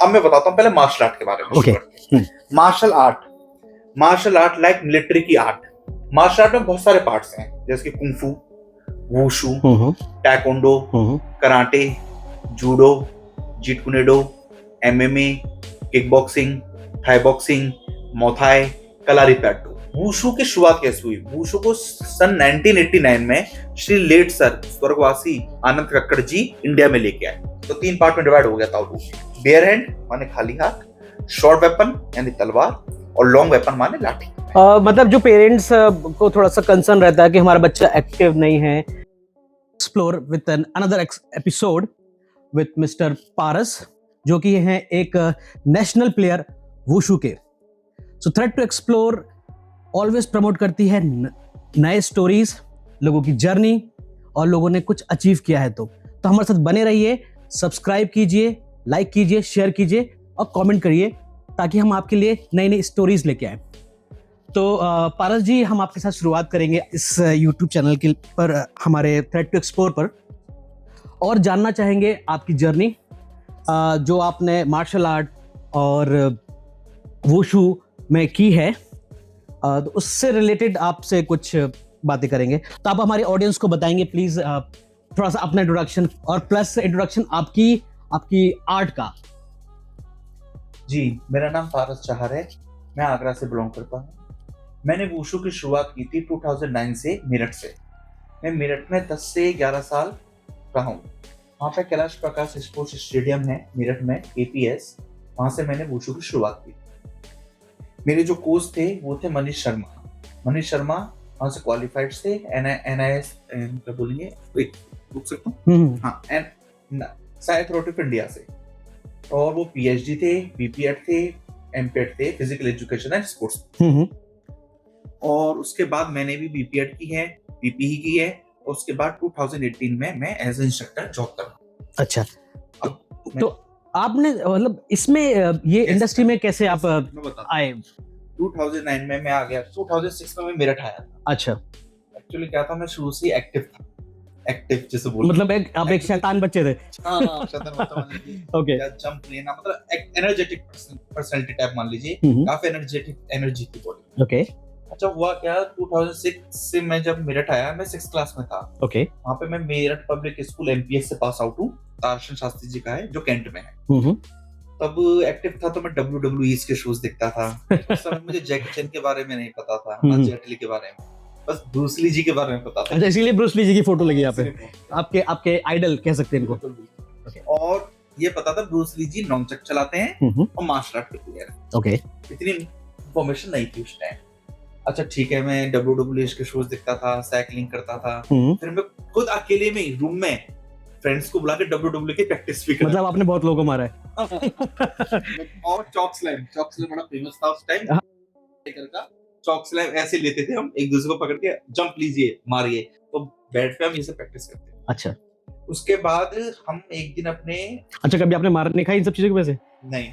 अब मैं बताता हूँ पहले मार्शल आर्ट के बारे में। Okay. Martial art like military की आर्ट। मार्शल आर्ट में बहुत सारे पार्ट्स हैं, जैसे कि kung fu, wushu, taekwondo, karate, judo, jeet kune do, MMA, kick boxing, Thai boxing, muay thai, Kalaripayattu. Wushu की शुरुआत कैसे हुई? वुशु को सन 1989 में श्री लेट सर स्वर्गवासी आनंद कक्कड़ जी इंडिया में लेके आए। तो 3 पार्ट में डिवाइड हो गया था वो। बेयर हैंड माने खाली हाथ, शॉर्ट वेपन यानी तलवार, और लॉन्ग वेपन माने लाठी। मतलब जो पेरेंट्स को थोड़ा सा कंसर्न रहता है कि हमारा बच्चा एक्टिव नहीं है, explore with another episode with mister Paras, जो कि हैं एक नेशनल प्लेयर वुशु के। So thread to explore always promote करती है नए स्टोरीज, लोगों की जर्नी, और लोगों ने कुछ अचीव किया है। तो हमारे साथ बने रहिए, सब्सक्राइब कीजिए, लाइक कीजिए, शेयर कीजिए और कमेंट करिए, ताकि हम आपके लिए नई नई स्टोरीज लेके आए। तो पारस जी, हम आपके साथ शुरुआत करेंगे इस यूट्यूब चैनल के पर, हमारे थ्रेड टू एक्सप्लोर पर, और जानना चाहेंगे आपकी जर्नी, जो आपने मार्शल आर्ट और वुशु में की है। तो उससे रिलेटेड आपसे कुछ बातें करेंगे। तो आप हमारे ऑडियंस को बताएंगे प्लीज थोड़ा सा अपना इंट्रोडक्शन, और प्लस इंट्रोडक्शन आपकी आर्ट का। जी, मेरा नाम पारस चाहर है, मैं आगरा से बिलोंग करता हूँ। मैंने वुशु की शुरुआत की थी 2009 से मेरठ से। मैं मेरठ में 10 से 11 साल रहा हूँ। वहाँ पे कैलाश प्रकाश स्पोर्ट्स स्टेडियम है मेरठ में, APS, वहाँ से मैंने वुशु की शुरुआत की। मेरे जो कोच थे वो थे मनीष शर्मा वहाँ से क्वालिफाइड थे, NIS क्या बोलेंगे, रुक सकता हूँ, हाँ, साइंस अथॉरिटी ऑफ इंडिया से। और वो PhD थे, BPEd थे, MPEd थे, फिजिकल एजुकेशन एंड स्पोर्ट्स। और उसके बाद मैंने भी BPEd की है, PPE की है, और उसके बाद 2018 में मैं एज इंस्ट्रक्टर जॉब कर रहा हूँ। अच्छा, तो आपने मतलब इसमें ये इंडस्ट्री में कैसे आप आए? 2009 में मैं आ गया, 2006 में मैं मेरठ आया था। अच्छा, एक्चुअली क्या था, मैं शुरू से एक्टिव था, एक्टिव जैसे बोल, मतलब आप एक शैतान बच्चे थे। हाँ, शैतान बच्चा मान लीजिए। ओके, या जंप लेना, मतलब एक एनर्जेटिक पर्सनालिटी टाइप मान लीजिए, काफी एनर्जी की बॉडी। ओके। अच्छा, हुआ क्या, 2006 से मैं जब मेरठ आया, मैं 6th क्लास में था। ओके। वहाँ पे मैं मेरठ पब्लिक स्कूल MPS से पास आउट हूँ, तारशन शास्त्री जी का है जो कैंट में है। तब एक्टिव था तो मैं WWE के शोज देखता था। उस समय मुझे जैकी चैन के बारे में नहीं पता था, ना जेट ली के बारे में, बस ब्रूस ली जी के बारे में पता था। अच्छा, इसीलिए ब्रूस ली जी की फोटो लगी यहाँ पे, आपके आइडल कह सकते हैं इनको। और ये पता था ब्रूस ली जी नॉनचक चलाते हैं और मार्शल आर्ट के प्लेयर हैं। ओके, इतनी इन्फॉर्मेशन नहीं थी उस टाइम। अच्छा ठीक है, मैं WWE के शोज देखता था, साइकिलिंग करता था। फिर मैं खुद अकेले में रूम में फ्रेंड्स को बुला के WWE की प्रैक्टिस भी करता। मतलब आपने बहुत लोगों को मारा है। और चॉक स्लैम बड़ा फेमस था उस टाइम। चॉक स्लैम ऐसे लेते थे हम, एक दूसरे को पकड़ के जंप लीजिए, मारिए, तो बेड पे हम ये सब प्रैक्टिस करते हैं। अच्छा, उसके बाद हम एक दिन अपने, अच्छा, कभी आपने मार नहीं खाई इन सब चीजों की वजह से? नहीं।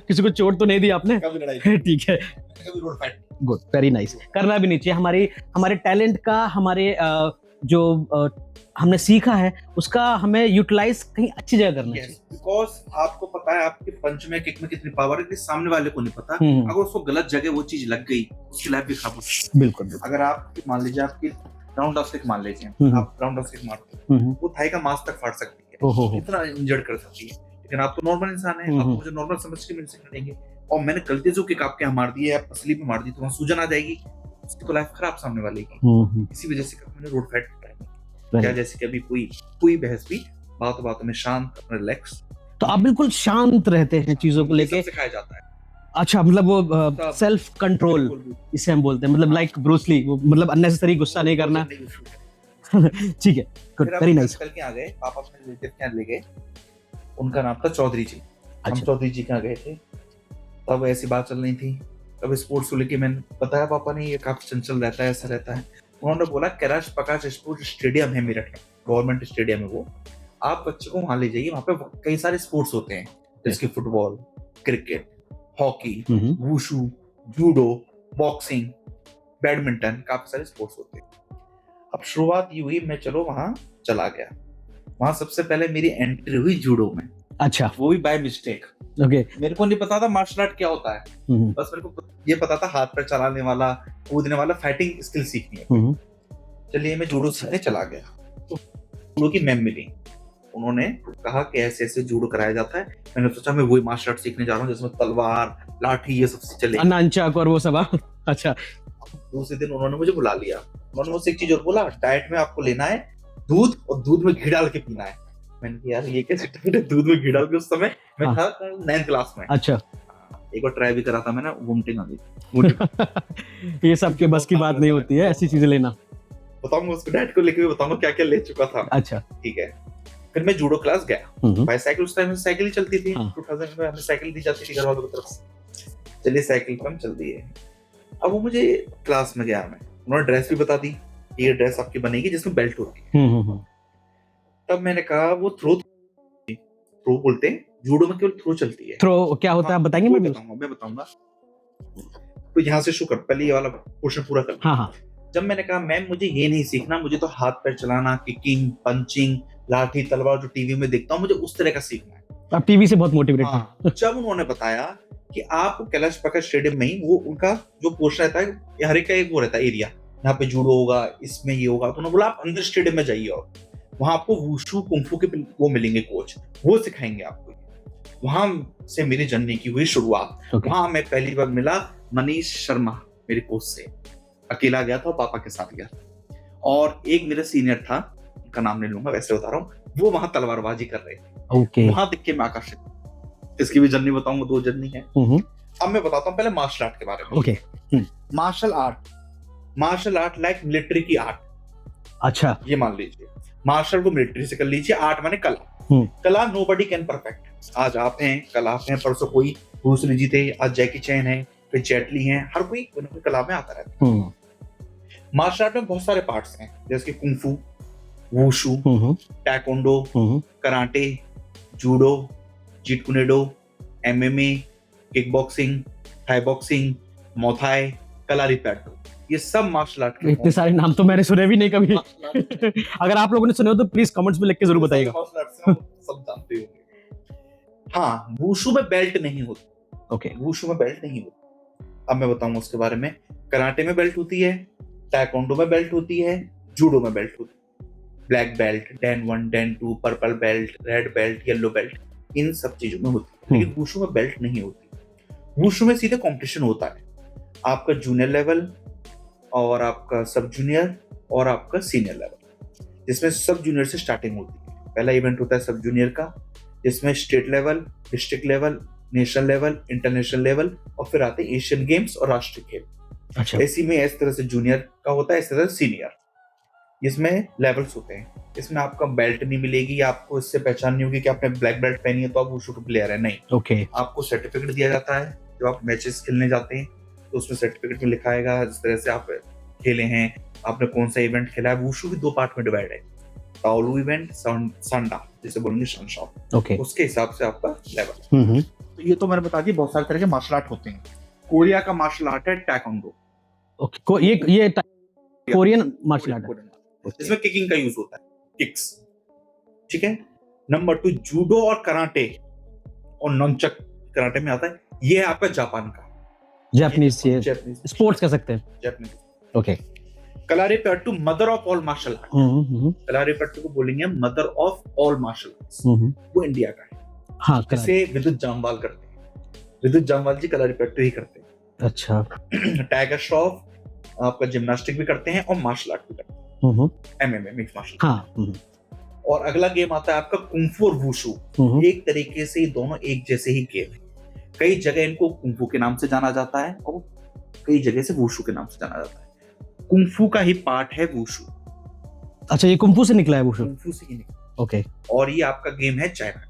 किसी को चोट तो नहीं दी आपने? कभी लड़ाई ठीक है, कभी road fight. Good, very nice. करना भी नहीं चाहिए। हमारे टैलेंट का, हमारे जो हमने सीखा है उसका हमें यूटिलाइज कहीं अच्छी जगह करना चाहिए। बिकॉज आपको पता है आपके पंच में, किक में कितनी पावर है, सामने वाले को नहीं पता। अगर उसको गलत जगह वो चीज लग गई, उसकी लाइफ भी खराब हो सकती है। बिल्कुल। अगर आप मान लीजिए आपकी राउंड ऑफ किक मान लीजिए, आप राउंड ऑफ किक मारते हैं, वो थाई का मांस तक फाड़ सकती है, इतना इंजर्ड कर सकती है। लेकिन आप तो नॉर्मल इंसान है, आपको मुझे नॉर्मल समझ के मेरे से करेंगे, और मैंने गलती से किक आपके यहाँ मार दी है, आप असली में मार दी, तो वहाँ सूजन आ जाएगी, उसकी तो लाइफ खराब सामने वाले की। इसी वजह से मैंने रोड फाइट क्या, जैसे कभी कोई बहस भी, बातों में शांत, रिलैक्स। तो आप बिल्कुल शांत रहते हैं चीजों को लेके, सिखाया जाता है। अच्छा, मतलब वो सेल्फ कंट्रोल इसे हम बोलते हैं, मतलब लाइक ब्रूस ली, मतलब अननेसेसरी गुस्सा नहीं करना। ठीक है, गुड, वेरी नाइस। कल के आ गए, पापा अपने रिलेटिव के यहाँ ले गए, उनका नाम था चौधरी जी। हम चौधरी जी के यहाँ गए थे, तब ऐसी बात चल रही थी। तब स्पोर्ट्स को लेके मैंने बताया, पापा ने ये काफी चंचल रहता है, ऐसा रहता है। उन्होंने बोला कैलाश प्रकाश स्पोर्ट्स स्टेडियम है मेरठ में, गवर्नमेंट स्टेडियम है वो, आप बच्चे को वहां ले जाइए, वहां पे कई सारे स्पोर्ट्स होते हैं, जैसे football, cricket, hockey, wushu, judo, boxing, badminton, काफी सारे स्पोर्ट्स होते हैं। अब शुरुआत ये हुई, मैं चलो वहां चला गया। वहां सबसे पहले मेरी एंट्री हुई जूडो में। अच्छा, वो भी बाय मिस्टेक। ओके। मेरे को नहीं पता था मार्शल आर्ट क्या होता है, बस मेरे को ये पता था हाथ पैर चलाने वाला, कूदने वाला, फाइटिंग स्किल सीखनी है। चलिए मैं जूडो सीखने चला गया, तो जूडो की मैम मिली, उन्होंने कहा कि ऐसे ऐसे जूडो कराया जाता है। मैंने सोचा मैं वही मार्शल आर्ट सीखने जा रहा हूँ जिसमें तलवार, लाठी ये सब चले। नंचाक और वो सब। अच्छा। दूसरे दिन उन्होंने मुझे बुला लिया, उन्होंने मुझसे एक चीज और बोला, डाइट में आपको लेना है दूध और दूध में घी डाल के पीना है। मैंने कहा यार ये कैसे डाइट है, दूध में घी डाल के? उस समय मैं था 9th क्लास में। अच्छा। एक बार ट्राई भी करा था मैंने, वोमिटिंग आ गई। ये सब के बस की बात नहीं होती है ऐसी चीजें लेना। बताऊंगा उसको, डाइट को लेके भी बताऊंगा क्या क्या ले चुका था। अच्छा, ठीक है। फिर मैं जूडो क्लास गया, बाईसाइकिल, उस टाइम में साइकिल ही चलती थी। 2000 में हमें साइकिल दी जाती थी घर वालों की तरफ से। चलिए साइकिल पर हम चल दिए। अब वो मुझे क्लास में गया मैं, उन्होंने ड्रेस भी बता दी, ये ड्रेस आपकी बनेगी जिसमें बेल्ट होती है। तब मैंने कहा वो थ्रो बोलते हैं, जूडो में केवल थ्रो चलती है। थ्रो क्या होता है आप बताएंगे? मैं बताऊंगा। तो यहाँ से शुरू कर, पहले ये वाला पोर्शन पूरा कर। हाँ। जब मैंने कहा मैम मुझे ये नहीं सीखना, मुझे तो हाथ पैर चलाना, किकिंग, पंचिंग, लाठी तलवार जो टीवी में देखता हूँ, मुझे उस तरह का सीखना है। आप टीवी से बहुत मोटिवेटेड हैं। जब उन्होंने बताया कि आप कैलाश प्रकाश स्टेडियम में ही, वो उनका जो पोर्शन रहता है, हर एक का एक वो रहता है एरिया, यहाँ पे जूडो होगा, इसमें ये होगा, तो उन्होंने बोला आप अंदर स्टेडियम में जाइए और वहां आपको वुशु कुंफू के वो मिलेंगे कोच, वो सिखाएंगे आपको। वहां से मेरी जर्नी की हुई शुरुआत। वहां मैं पहली बार मिला मनीष शर्मा, मेरे कोच से। अकेला गया था, पापा के साथ गया, और एक मेरा सीनियर था, उनका नाम नहीं लूंगा, वैसे बता रहा हूँ, वो वहां तलवारबाजी कर रहे थे। वहां देख के मैं आकर्षित। इसकी भी जर्नी बताऊंगा, 2 जर्नी है। अब मैं बताता हूँ पहले मार्शल आर्ट के बारे में। मार्शल आर्ट लाइक मिलिट्री की आर्ट। अच्छा, ये मान लीजिए, मार्शल को मिलिट्री से कर लीजिए, आर्ट माने कला। कला नोबडी कैन परफेक्ट। आज आप हैं, कल आप हैं, परसों कोई ब्रूस ली जी थे, आज जैकी चैन है, फिर जेटली हैं, हर कोई कला में आता रहता है। मार्शल आर्ट में बहुत सारे पार्ट्स हैं, जैसे कि kung fu, wushu, taekwondo, karate, judo, jeet kune do, MMA, kick boxing, Thai boxing, muay thai, Kalaripayattu, ये सब मार्शल आर्ट के। इतने सारे नाम तो मैंने सुने भी नहीं कभी। अगर आप लोगों ने सुने हो तो प्लीज कमेंट्स में लिख के जरूर बताइएगा। सब जानते होंगे। हाँ, वुशु में बेल्ट नहीं होती। ओके, वुशु में बेल्ट नहीं होती। अब मैं बताऊंगा उसके बारे में। कराटे में बेल्ट होती है, टैकोंडो में बेल्ट होती है, जूडो में बेल्ट होती है, black belt, dan 1, dan 2, purple belt, red belt, yellow belt, इन सब चीजों में होती है। लेकिन वुशु में बेल्ट नहीं होती। वुशु में सीधे कंपटीशन होता है, आपका जूनियर लेवल और आपका सब जूनियर और आपका सीनियर लेवल, जिसमें सब जूनियर से स्टार्टिंग होती है। पहला इवेंट होता है सब जूनियर का, जिसमें state level, district level, national level, international level, और फिर आते हैं एशियन गेम्स और राष्ट्रीय खेल। अच्छा, इसी में इस तरह से जूनियर का होता है, इस तरह से सीनियर, इसमें लेवल्स होते हैं। इसमें आपका बेल्ट नहीं मिलेगी, आपको इससे पहचान नहीं होगी कि आपने ब्लैक बेल्ट पहनी है तो आप वुशु के प्लेयर है, नहीं। ओके, आपको सर्टिफिकेट दिया जाता है जब आप मैचेस खेलने जाते हैं, तो उसमें सर्टिफिकेट में लिखा आएगा जिस तरह से आप खेले हैं, आपने कौन सा इवेंट खेला है। वुशु भी 2 पार्ट में डिवाइड है, ताओलू इवेंट, संडा जिसे बोलेंगे शनशॉप। ओके, उसके हिसाब से आपका लेवल। तो ये तो मैंने बता दिया, बहुत सारे तरह के मार्शल आर्ट होते हैं। कोरिया का मार्शल आर्ट है टैकोंडो। ओके, ये कोरियन मार्शल आर्ट है, इसमें किकिंग का यूज होता है, किक्स। ठीक है। नंबर 2 जूडो और कराटे और नॉनचक कराटे में आता है, ये है आपका जापान का, जापानीज स्पोर्ट्स कह सकते हैं, Japanese. Okay, kalaripayattu mother of all martial art. Kalaripayattu को बोलेंगे mother of all martial arts, वो इंडिया का है। हाँ, जैसे विद्युत जामवाल करते हैं, विद्युत जामवाल जी कलारीपयट्टू ही करते हैं। अच्छा, टाइगर श्रॉफ आपका जिम्नास्टिक भी करते हैं और मार्शल आर्ट भी करते हैं, एमएमए, मिक्स मार्शल आर्ट। और अगला गेम आता है आपका कुंफू और वुशु। एक तरीके से ये दोनों एक जैसे ही गेम है। कई जगह इनको कुंफू के नाम से जाना जाता है और कई जगह से वुशु के नाम से जाना जाता है। कुंफू का ही पार्ट है वुशु। अच्छा, ये कुंफू से निकला है वुशु? कुंफू से ही निकला। ओके, और ये आपका गेम है चाइना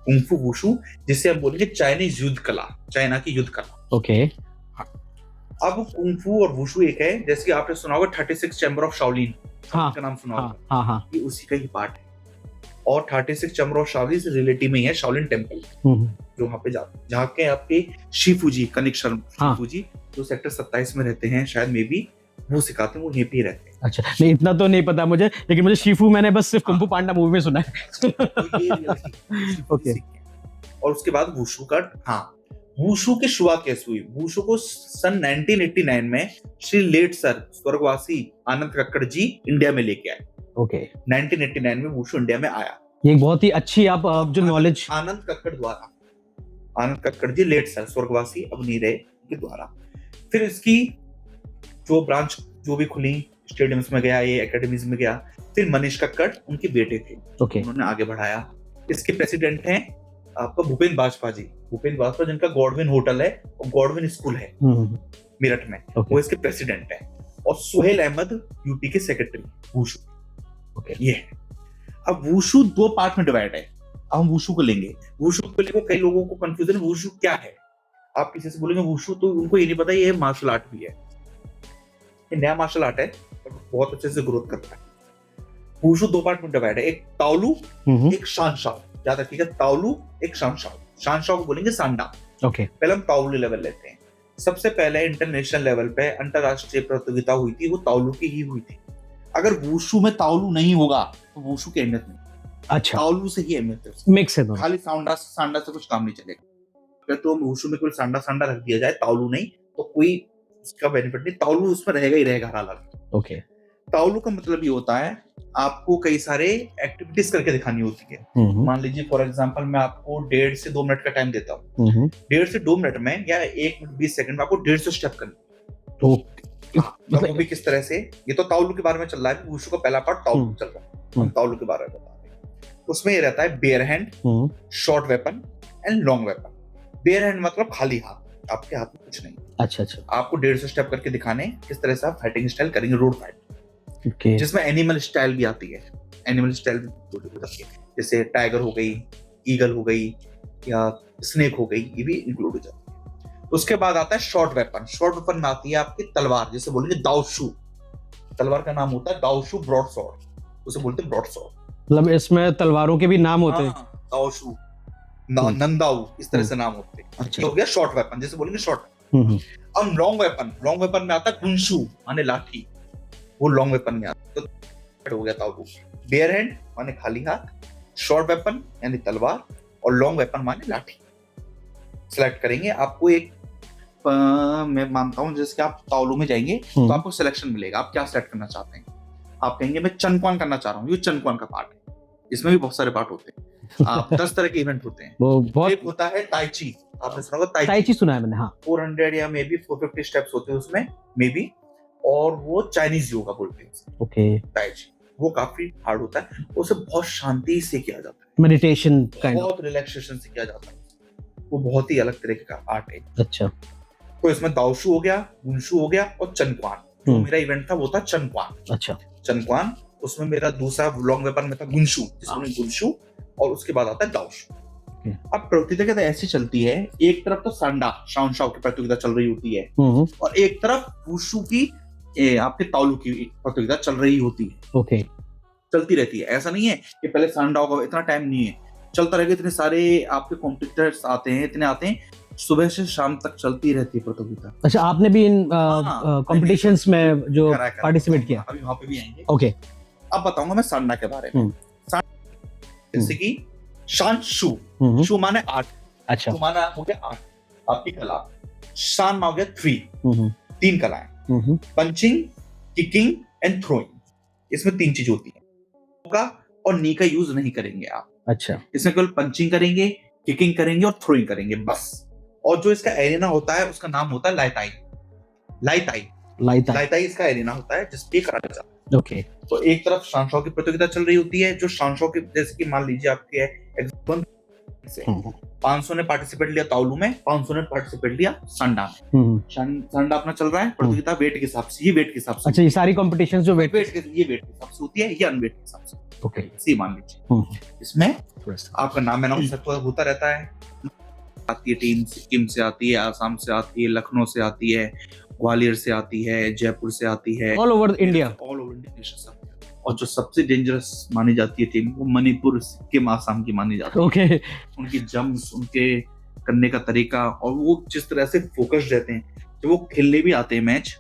कुंफू वुशु, जिसे हम बोलेंगे चाइनीज युद्ध कला, चाइना की युद्ध कला। ओके, अब कुंफू और वुशु एक है, जैसे कि आपने सुना होगा 36 चैम्बर ऑफ शाओलिन, का नाम सुना होगा, ये उसी का ही पार्ट है। और 36 चैम्बर ऑफ शाओलिन से रिलेटिव में है शाओलिन टेम्पल, जो वहां पे जाते हैं, जहाँ के आपके शिफू जी, कनिक शर्मा शिफू जी, जो सेक्टर 27 में रहते हैं, शायद मे बी वो सिखाते हैं, वो यहीं पे रहते हैं। अच्छा, नहीं इतना तो नहीं पता मुझे, लेकिन मुझे शिफू मैंने बस सिर्फ कुंफू पांडा मूवी में सुना है। तो ये रियलिटी ओके। और उसके बाद वुशु का, हाँ, वुशु की शुरुआत कैसे हुई? वुशु को सन 1989 में श्री लेट सर स्वर्गवासी आनंद कक्कड़ जी इंडिया में लेके आए। ओके, 1989 में वुशु इंडिया में आया, ये बहुत ही अच्छी आप जो नॉलेज। आनंद कक्कड़ द्वारा, आनंद कक्कड़ जी लेट सर स्वर्गवासी अब नहीं रहे के द्वारा। फिर इसकी जो ब्रांच जो भी खुली, स्टेडियम्स में गया, ये एकेडमीज में गया। फिर मनीष कक्कड़ उनके बेटे थे, ओके, उन्होंने आगे बढ़ाया। इसके प्रेसिडेंट हैं आपका भूपेंद्र बाजपा जी, भूपेंद्र बाजपा जिनका गॉडविन होटल है और गॉडविन स्कूल है मेरठ में, वो इसके प्रेसिडेंट है। और सुहेल अहमद यूपी के सेक्रेटरी वुशु। ओके, ये है। अब वुशु दो पार्ट में डिवाइड है। अब हम वुशु को लेंगे। वुशु को लेकर कई लोगों को कंफ्यूजन, वुशु क्या है? आप किसी से बोलेंगे वुशु तो उनको ये नहीं पता ये मार्शल आर्ट भी है। ये नया मार्शल आर्ट है, बहुत अच्छे से ग्रोथ कर रहा है। वुशु दो पार्ट में डिवाइड है, एक ताओलू, एक शानशाओ। याद रखिएगा, ताओलू एक शानशाओ। शानशाओ को बोलेंगे सांडा। ओके, पहले हम ताओलू लेवल लेते हैं। सबसे पहले इंटरनेशनल लेवल पे अंतरराष्ट्रीय प्रतियोगिता हुई थी, वो ताओलू की ही हुई थी। अगर वुशु में ताओलू नहीं होगा तो वुशु की अहमियत नहीं। अच्छा, ताओलू से ही अहमियत है, मिक्स है दोनों। खाली सांडा से कुछ काम नहीं चलेगा। अगर तो वुशु में कोई सांडा रख दिया जाए, ताओलू नहीं, तो कोई उसका बेनिफिट नहीं। ताओलू उसमें रहेगा ही रहेगा हर हालत। ओके, ताओलू का मतलब ये होता है आपको कई सारे एक्टिविटीज करके दिखानी होती है। मान लीजिए फॉर एग्जांपल मैं आपको 1.5 से 2 मिनट का टाइम देता हूँ। 1.5 से 2 मिनट में या 1 मिनट 20 सेकंड में आपको 150 स्टेप करने। तो वो भी किस तरह से, ये तो ताओलू के बारे में चल रहा है, वुशु का पहला पार्ट ताओलू चल रहा है, हम ताओलू के बारे में बता रहे हैं। उसमें ये रहता है bare hand, short weapon and long weapon. Bare hand मतलब खाली हाथ, आपके हाथ में कुछ नहीं। अच्छा, आपको 150 स्टेप करके दिखाने किस तरह से आप फाइटिंग स्टाइल करेंगे, रोड फाइट, okay. जिसमें एनिमल स्टाइल भी आती है। एनिमल स्टाइल भी जैसे टाइगर हो गई, ईगल हो गई या स्नेक हो गई, ये भी इंक्लूड हो जाती है। उसके बाद आता है शॉर्ट वेपन। शॉर्ट वेपन में आती है आपकी तलवार, जिसे बोलेंगे दाओशू। तलवार का नाम होता है दाओशू ब्रॉड सॉर्ड, उसे बोलते हैं ब्रॉड सॉर्ड। मतलब इसमें तलवारों के भी नाम होते हैं। दाओशू, नंदाऊ, इस तरह से नाम होते हैं। अच्छा, तो हो गया शॉर्ट वेपन, जिसे बोलेंगे शॉर्ट। अब लॉन्ग वेपन में आता है गुंशू, माने लाठी, वो लॉन्ग वेपन में आता है। तो हो गया ताओलू। बेयर हैंड माने खाली हाथ, शॉर्ट वेपन यानी तलवार, और लॉन्ग वेपन माने लाठी। सिलेक्ट करेंगे। आपको एक मैं मानता हूं जैसे आप ताओलू में जाएंगे तो आपको सिलेक्शन मिलेगा, आप क्या सेलेक्ट करना चाहते हैं। आप कहेंगे मैं चनक्वान करना चाह रहा हूँ, ये चनक्वान का पार्ट है। इसमें भी बहुत सारे पार्ट होते हैं। आप 10 तरह के इवेंट होते हैं। वो बहुत एक होता है ताइची, आपने सुना होगा ताइची सुना है मैंने, हाँ। 400 या मे बी 450 स्टेप्स होते हैं उसमें मे बी, और वो चाइनीज योगा बोलते हैं। ओके, ताइची वो काफी हार्ड होता है, उसे बहुत शांति से किया जाता है, मेडिटेशन काइंड ऑफ, बहुत रिलैक्सेशन से किया जाता है। वो बहुत ही अलग तरीके का आर्ट है। अच्छा, तो इसमें दाओशू हो गया, गुंशू हो गया और चनक्वान। जो मेरा इवेंट था वो था चनक्वान। अच्छा, चनक्वान, उसमें मेरा दूसरा लॉन्ग वेपन में था गुंशू, जिसमें गुंशू, और उसके बाद आता है दाओशू। अब प्रतियोगिता ऐसी चलती है, एक तरफ तो सांडा शाओ की प्रतियोगिता चल रही होती है, और एक तरफ वुशु की आपके ताओलू की प्रतियोगिता चल रही होती है। ओके, चलती रहती है। ऐसा नहीं है कि पहले सांडा होगा, इतना टाइम नहीं है, चलता रहेगा। इतने सारे आपके कॉम्पिटिटर्स आते हैं, इतने आते हैं, सुबह से शाम तक चलती रहती है प्रतियोगिता। अच्छा, आपने भी इन कॉम्पिटिशंस में जो पार्टिसिपेट किया? अभी वहां पे भी आएंगे। ओके, अब बताऊंगा मैं सांडा के बारे में। जैसे कि शान शू, शू माने आर्ट, अच्छा, शू माना हो गया आर्ट, आपकी कला। शान हो गया 3 कलाएं, पंचिंग, किकिंग एंड थ्रोइंग। इसमें 3 चीज होती है। का और नी का यूज नहीं करेंगे आप। अच्छा, इसमें केवल पंचिंग करेंगे, किकिंग करेंगे और थ्रोइंग करेंगे बस। और जो इसका एरिना होता है उसका नाम होता है लाइताई। लाइताई इसका एरिना होता है जिसपे करा जाता है। ओके, तो एक तरफ शानशाओ की प्रतियोगिता चल रही होती है, जो शानशाओ की, जैसे कि मान लीजिए आपके 500 ने पार्टिसिपेट लिया ताओलू में, 500 ने पार्टिसिपेट लिया सांडा में। सांडा अपना चल रहा है प्रतियोगिता वेट के हिसाब से, ये वेट के हिसाब से। अच्छा, ये सारी कॉम्पिटिशंस जो वेट के, ये वेट के हिसाब से होती है, ये अनवेट के हिसाब से। ओके, सी मान लीजिए। इसमें आपका नाम अनाउंस होता रहता है। आती है टीम, सिक्किम से आती है, आसाम से आती है, लखनऊ से आती है, ग्वालियर से आती है, जयपुर से आती है, ऑल ओवर इंडिया नेशन। और जो सबसे डेंजरस मानी जाती है टीम, वो मणिपुर, सिक्किम, आसाम की मानी जाती है। ओके, उनकी जम्प्स, उनके करने का तरीका, और वो जिस तरह से फोकस रहते हैं, जब वो खेलने भी आते हैं मैच,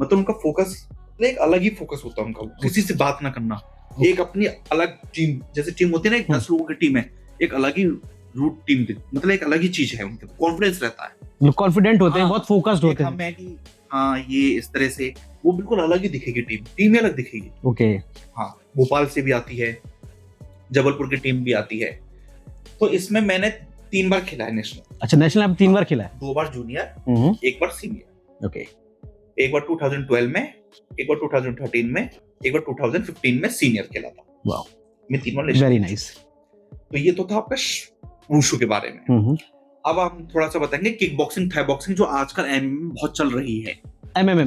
मतलब उनका फोकस एक अलग ही फोकस होता है उनका, किसी से बात ना करना, एक अपनी अलग टीम, जैसे टीम होती है ना, 10 लोगों की टीम है, एक अलग ही रूट टीम, मतलब एक अलग ही चीज है, उनके कॉन्फिडेंस रहता है, कॉन्फिडेंट होते हैं, हाँ, बहुत फोकस्ड होते हैं। हम है कि हाँ ये इस तरह से, वो बिल्कुल अलग ही दिखेगी टीम ही अलग दिखेगी। ओके। हाँ, भोपाल से भी आती है, जबलपुर की टीम भी आती है। तो इसमें मैंने 3 बार खेला है नेशनल। अच्छा, नेशनल आप 3 बार खेला है? 2 बार जूनियर, 1 बार सीनियर। ओके। एक बार 2012 में, एक बार 2013 में, एक बार 2015 में सीनियर खेला था। वाओ, मैं 3 बार वेरी नाइस। तो ये तो था आपका वुशु के बारे में। अब हम थोड़ा सा बताएंगे किक बॉक्सिंग, थाई बॉक्सिंग, जो आजकल एमएमए में बहुत चल रही है। MMA,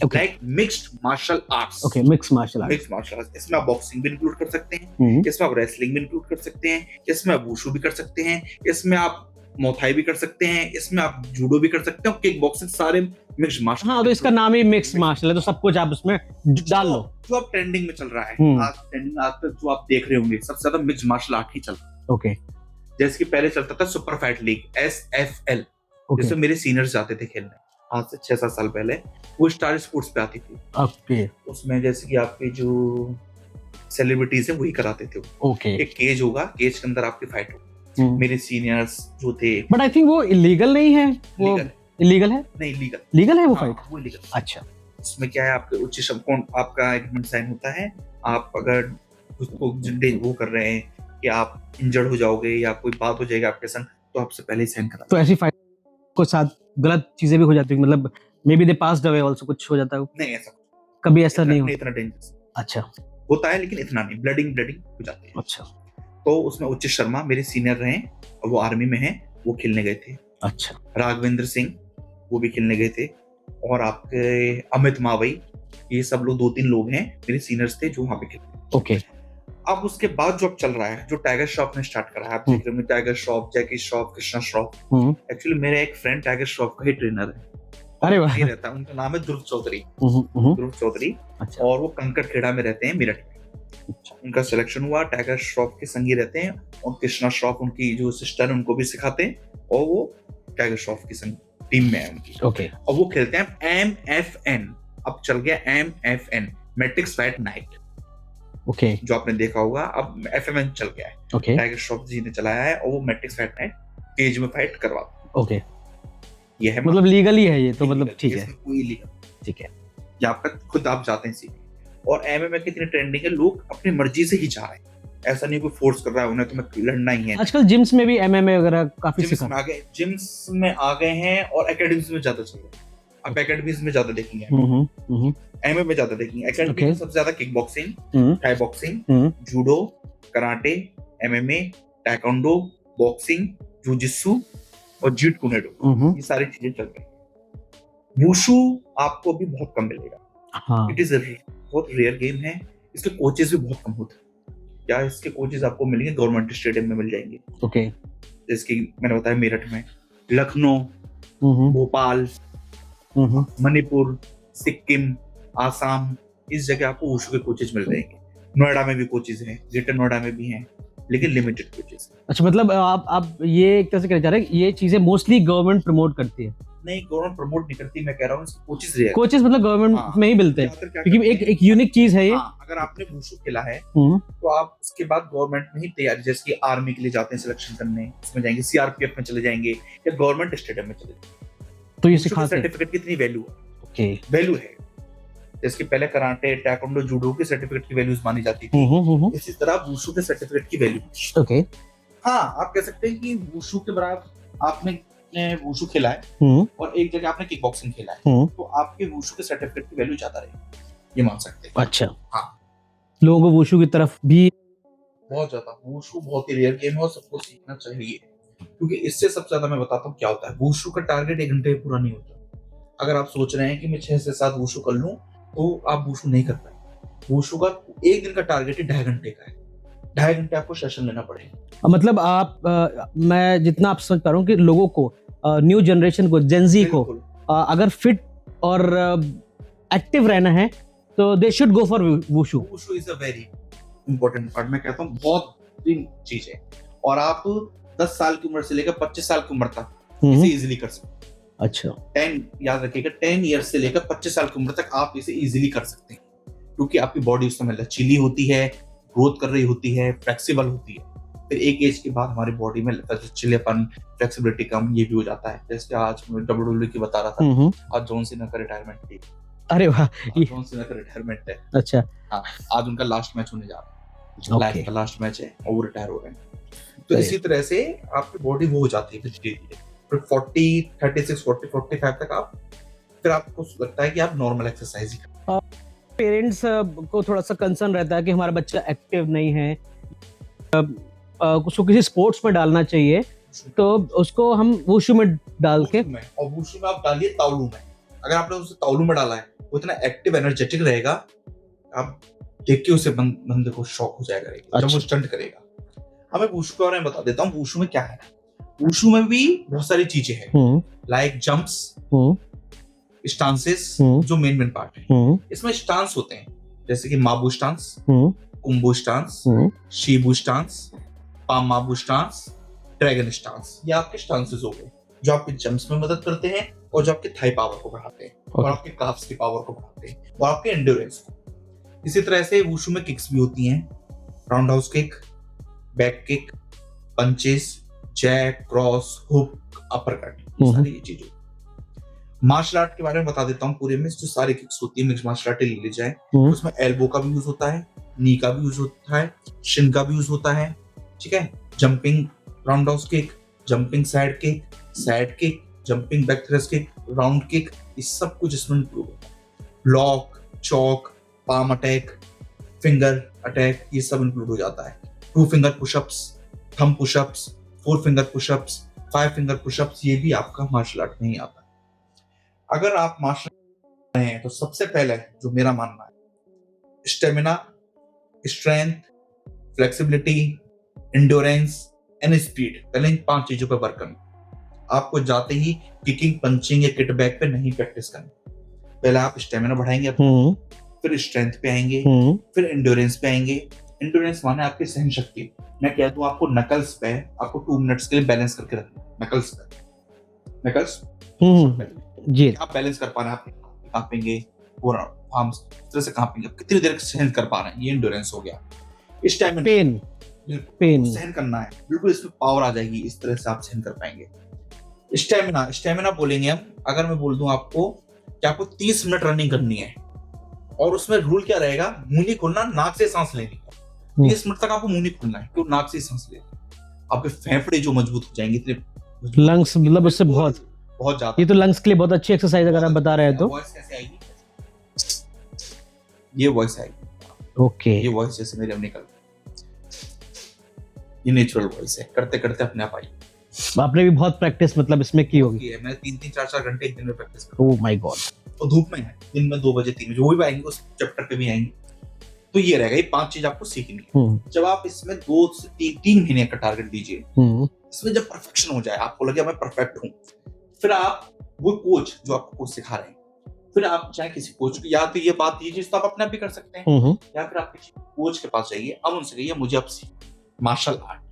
Okay. Like mixed martial arts. Okay, mix martial art. Mixed martial arts, इसमें आप बॉक्सिंग भी इंक्लूड कर सकते हैं, इसमें आप रेसलिंग भी इंक्लूड कर सकते हैं, इसमें आप वुशु भी कर सकते हैं, इसमें आप मोथाई भी कर सकते हैं, इसमें आप जूडो भी कर सकते हैं, और किक बॉक्सिंग, सारे मिक्स्ड मार्शल। हाँ, तो इसका नाम ही मिक्स मार्शल है, तो सब कुछ आप उसमें डाल लो। जो अब ट्रेंडिंग में चल रहा है, हम्म। आज तक जो आप देख रहे होंगे, सबसे ज्यादा मिक्स्ड मार्शल आर्ट ही चल रहा है। ओके। जैसे कि पहले चलता था super fight league, SFL, okay. जिसमें मेरे सीनियर्स जाते थे खेलने, आज से 6-7 साल पहले। वो स्टार स्पोर्ट्स पे आती थी। ओके। उसमें जैसे कि आपके जो सेलिब्रिटीज है वही कराते थे। ओके। एक केज होगा, केज के अंदर आपकी फाइट होगी। मेरे सीनियर्स जो थे, बट आई थिंक वो इलीगल नहीं है, वो इलीगल है? नहीं, लीगल है वो फाइट? वो लीगल। अच्छा। इसमें क्या है, आपके उच्च कौन आपका एग्रीमेंट साइन होता है, आप अगर उसको वो कर रहे हैं कि आप इंजर्ड हो जाओगे या कोई बात हो जाएगी आपके संग, तो आपसे पहले ही साइन करा। तो ऐसी फाइट को साथ गलत चीजें भी हो जाती है, मतलब may be they passed away also, कुछ हो जाता है? नहीं, ऐसा कभी ऐसा नहीं होता? इतना डेंजरस अच्छा होता है, लेकिन इतना नहीं, ब्लडिंग हो जाती है। अच्छा। तो उसमें उच्च शर्मा मेरे सीनियर रहे, और वो आर्मी में हैं, वो खेलने गए थे। अच्छा। राघवेंद्र सिंह वो भी खेलने गए थे, और आपके अमित मावई, ये सब लोग 2-3 लोग हैं मेरे सीनियर्स थे जो वहां पे खेलते। ओके। अब उसके बाद जो अब चल रहा है, जो टाइगर श्रॉफ ने स्टार्ट करा है, आप देख रहे होंगे, टाइगर श्रॉफ, जैकी श्रॉफ, कृष्णा श्रॉफ। एक्चुअली मेरा एक फ्रेंड टाइगर श्रॉफ का ही ट्रेनर है। अरे वाह। ये रहता है, उनका नाम है ध्रुव चौधरी। अच्छा। और वो कंकड़खेड़ा में रहते हैं, मेरठ में। उनका सिलेक्शन हुआ, टाइगर श्रॉफ के संगी रहते हैं, और कृष्णा श्रॉफ उनकी जो सिस्टर है उनको भी सिखाते हैं, और वो टाइगर श्रॉफ की संग टीम में है उनकी। ओके। और वो खेलते हैं MFN, अब चल गया MFN, matrix fight night. Okay. जो आपने देखा होगा, अब FMN चल गया है। ओके। टाइगर श्रॉफ जी ने चलाया है, और वो मैट्रिक्स फाइट नाइट केज में फाइट करवाते हैं। ओके। ये है, मतलब लीगली है ये तो, मतलब ठीक है, कोई लीगल, ठीक है। या आपका खुद आप जाते हैं सीखने। और MMA की इतनी ट्रेंडिंग है, लोग अपनी मर्जी से ही जा रहे हैं, ऐसा नहीं कोई फोर्स कर रहा है उन्हें, तुम्हें लड़ना ही है। आजकल जिम्स में भी MMA वगैरह काफी जिम्स में आ गए हैं, और एकेडमीज में ज्यादा चल रहे हैं। आप एकेडमीज में ज्यादा देखेंगे, MMA में ज्यादा देखेंगे। एकेडमी में सबसे ज्यादा kick boxing, Thai boxing, judo, karate, MMA, taekwondo, boxing, jujitsu और जीट कुनेडो, ये सारी चीजें चल रही हैं। वुशु आपको भी बहुत कम मिलेगा। इट इज बहुत रेयर गेम है, इसके कोचेस भी बहुत कम होते हैं। या इसके कोचेस आपको मिलेंगे गवर्नमेंट स्टेडियम में मिल जाएंगे। ओके। जैसे कि मैंने बताया, मेरठ में, लखनऊ, भोपाल, मणिपुर, सिक्किम, आसाम, इस जगह आपको वुशु के कोचेस मिल जाएंगे। नोएडा में भी कोचेस हैं, ग्रेटर नोएडा में भी हैं, लेकिन लिमिटेड कोचेस। अच्छा, मतलब आप ये एक तरह से कहना चाह रहे हैं, ये चीजें मोस्टली गवर्नमेंट प्रमोट करती है? नहीं, गवर्नमेंट प्रमोट नहीं करती, मैं कह रहा हूँ कोचेस रेयर। कोचेस मतलब गवर्नमेंट में ही मिलते हैं, क्योंकि एक यूनिक चीज है ये। अगर आपने वुशु खेला है, तो आप उसके बाद गवर्नमेंट में ही तैयारी, जैसे कि आर्मी के लिए जाते हैं सिलेक्शन करने, उसमें जाएंगे, CRPF में चले जाएंगे, या गवर्नमेंट स्टेडियम में चले जाएंगे, तो ये सिखाते हैं। सर्टिफिकेट की इतनी वैल्यू है। ओके, वैल्यू है। जैसे कि पहले कराटे, टाइकोंडो, जूडो के सर्टिफिकेट की वैल्यूज मानी जाती थी, इसी तरह वुशु के सर्टिफिकेट की वैल्यू। ओके। हाँ, आप कह सकते हैं कि वुशु के बराबर आपने वुशु खेला है, और एक जगह आपने किक बॉक्सिंग खेला है, तो आपके वुशु के सर्टिफिकेट की वैल्यू ज्यादा रहेगी, ये मान सकते हैं। अच्छा। हाँ, लोगों को वुशु की तरफ भी बहुत ज्यादा, वुशु बहुत ही रेयर गेम है, और सबको सीखना चाहिए, क्योंकि इससे सबसे ज्यादा मैं बताता हूँ क्या होता है। वुशु का टारगेट 1 घंटे पूरा नहीं होता। अगर आप सोच रहे हैं कि मैं 6 से 7 वुशु कर लूं, तो आप वुशु नहीं कर पाएंगे। वुशु का एक दिन का टारगेट ही 2.5 घंटे का है। 2.5 घंटे आपको सेशन लेना पड़ेगा। मतलब आप मैं जितना आप समझ पा रहा हूँ कि लोगों को, न्यू जनरेशन को, जेनजी को, अगर फिट और एक्टिव रहना है, तो they should go for wushu. Wushu is a very important part, मैं कहता हूँ बहुत चीज है, और आप 10 साल की उम्र से लेकर 25 साल की उम्र तक इसे इजीली कर सकते हैं। अच्छा 10 याद रखिएगा 10 ईयर्स से लेकर 25 साल की उम्र तक आप इसे इजीली कर सकते हैं, क्योंकि आपकी बॉडी उस समय लचीली होती है, ग्रोथ कर रही होती है, फ्लेक्सिबल होती है। फिर एक एज के बाद हमारी बॉडी में लचीलेपन, फ्लेक्सिबिलिटी कम ये भी हो जाता है। जैसे आज मैं WWE की बता रहा था, आज जॉन सीना का रिटायरमेंट थी। अरे वाह जॉन सीना का रिटायरमेंट है। अच्छा हाँ, आज उनका लास्ट मैच होने जा रहा है, ओके लाइफ का लास्ट मैच है और वो रिटायर हो रहे हैं। तो इसी तरह से आपकी बॉडी वो हो जाती है धीरे धीरे। फिर 40, 36, 40, 45 तक आप फिर आपको लगता है कि आप नॉर्मल एक्सरसाइज ही करें। पेरेंट्स को थोड़ा सा कंसर्न रहता है कि हमारा बच्चा एक्टिव नहीं है, उसको किसी स्पोर्ट्स में डालना चाहिए, तो उसको हम वुशु में डाल के वुशु में, और वुशु में आप डालिए तावलू में। अगर आपने उसे तावलू में डाला है, वो इतना एक्टिव एनर्जेटिक रहेगा, आप देख के उसे बंदे को शॉक हो जाएगा जब वो अच्छा। स्टंट करेगा। अब मैं वुशु के बारे में बता देता हूँ, वुशु में क्या है। वुशु में भी बहुत सारी चीजें हैं, लाइक जंप्स, स्टांसेस, जो मेन पार्ट है। इसमें स्टांस होते हैं, जैसे कि माबू स्टांस, कुंबू स्टांस, शीबू स्टांस, पामाबू स्टांस, ड्रैगन स्टांस। ये आपके स्टांसेस हो गए जो आपके जंप्स में मदद करते हैं और जो आपके थाई पावर को बढ़ाते हैं और आपके काफ्स की पावर को बढ़ाते हैं और आपके एंड्योरेंस को। इसी तरह से वुशु में किक्स भी होती हैं, roundhouse kick, back kick, punches, jab, cross, hook, uppercut, ये सारी ये चीजें। मार्शल आर्ट के बारे में बता देता हूँ पूरे में, जो सारी किक्स होती है मिक्स मार्शल आर्ट ले ली जाए, उसमें एल्बो का भी यूज होता है, नी का भी यूज होता है, शिन का भी यूज होता है, ठीक है। Jumping round house kick, jumping side kick, jumping back thrust kick, round kick, ये सब कुछ इसमें इंक्लूड होता है। Lock, chalk, palm attack, finger attack, ये सब इंक्लूड हो जाता है। 2 finger pushups, thumb pushups, 4 finger pushups, 5 finger pushups, ये भी आपका मार्शल आर्ट में ही आता है। अगर आप मार्शल आर्ट में हैं तो सबसे पहले जो मेरा मानना है, stamina, strength, flexibility, endurance and speed, पहले इन 5 चीजों पर वर्क करना। आपको जाते ही किकिंग, पंचिंग या किट बैक पे नहीं प्रैक्टिस करनी। पहले आप स्टेमिना बढ़ाएंगे, फिर स्ट्रेंथ पे आएंगे, फिर एंड्योरेंस पे आएंगे। एंड्योरेंस माने आपकी सहन शक्ति। मैं कह दूं आपको नकल्स पे आपको 2 मिनट्स के लिए बैलेंस करके रखना, नकल्स जी आप बैलेंस कर पा रहे हैं, आप कांपेंगे, पूरा आर्म्स इस तरह से कांपेंगे, कितनी देर सहन कर पा रहे हैं, ये एंड्योरेंस हो गया। स्टैमिना, पेन सहन करना है, बिल्कुल इसमें पावर आ जाएगी, इस तरह से आप सहन कर पाएंगे। स्टेमिना बोलेंगे हम, अगर मैं बोल दूं आपको कि आपको 30 मिनट रनिंग करनी है और उसमें रूल क्या रहेगा, मुंह नहीं खोलना, नाक से सांस लेनी है। 30 मिनट तक आपको मुंह नहीं खोलना है, क्यों, नाक से सांस लेनी। आपके फेफड़े जो मजबूत हो जाएंगे, इतने लंग्स, मतलब उससे बहुत ज्यादा, ये तो लंग्स के लिए बहुत अच्छी एक्सरसाइज अगर आप बता रहे हैं तो। वॉइस कैसे आएगी, ये वॉइस आएगी, ओके, ये वॉइस जैसे मेरे निकल, ये नेचुरल वॉइस है, करते करते अपने आप आई। आपने भी बहुत प्रैक्टिस मतलब इसमें की होगी। मैं 3-3, 4-4 घंटे एक दिन में प्रैक्टिस करता हूं। Oh my God. तो धूप में है, दिन में 2 बजे 3 बजे वो भी आएंगे, उस चैप्टर पे भी आएंगे। तो ये रहेगा, ये 5 चीज आपको सीखनी है। जब आप इसमें 2 से 3 महीने का टारगेट दीजिए, इसमें जब परफेक्शन हो जाए, आपको लगे मैं परफेक्ट हूँ, फिर आप वो कोच जो आपको कोच सिखा रहे हैं, फिर आप चाहे किसी कोच को, या तो ये बात ये चीज तो आप अपने आप भी कर सकते हैं, या फिर आप किसी कोच के पास जाइए, अब उनसे कहिए मुझे अब मार्शल आर्ट।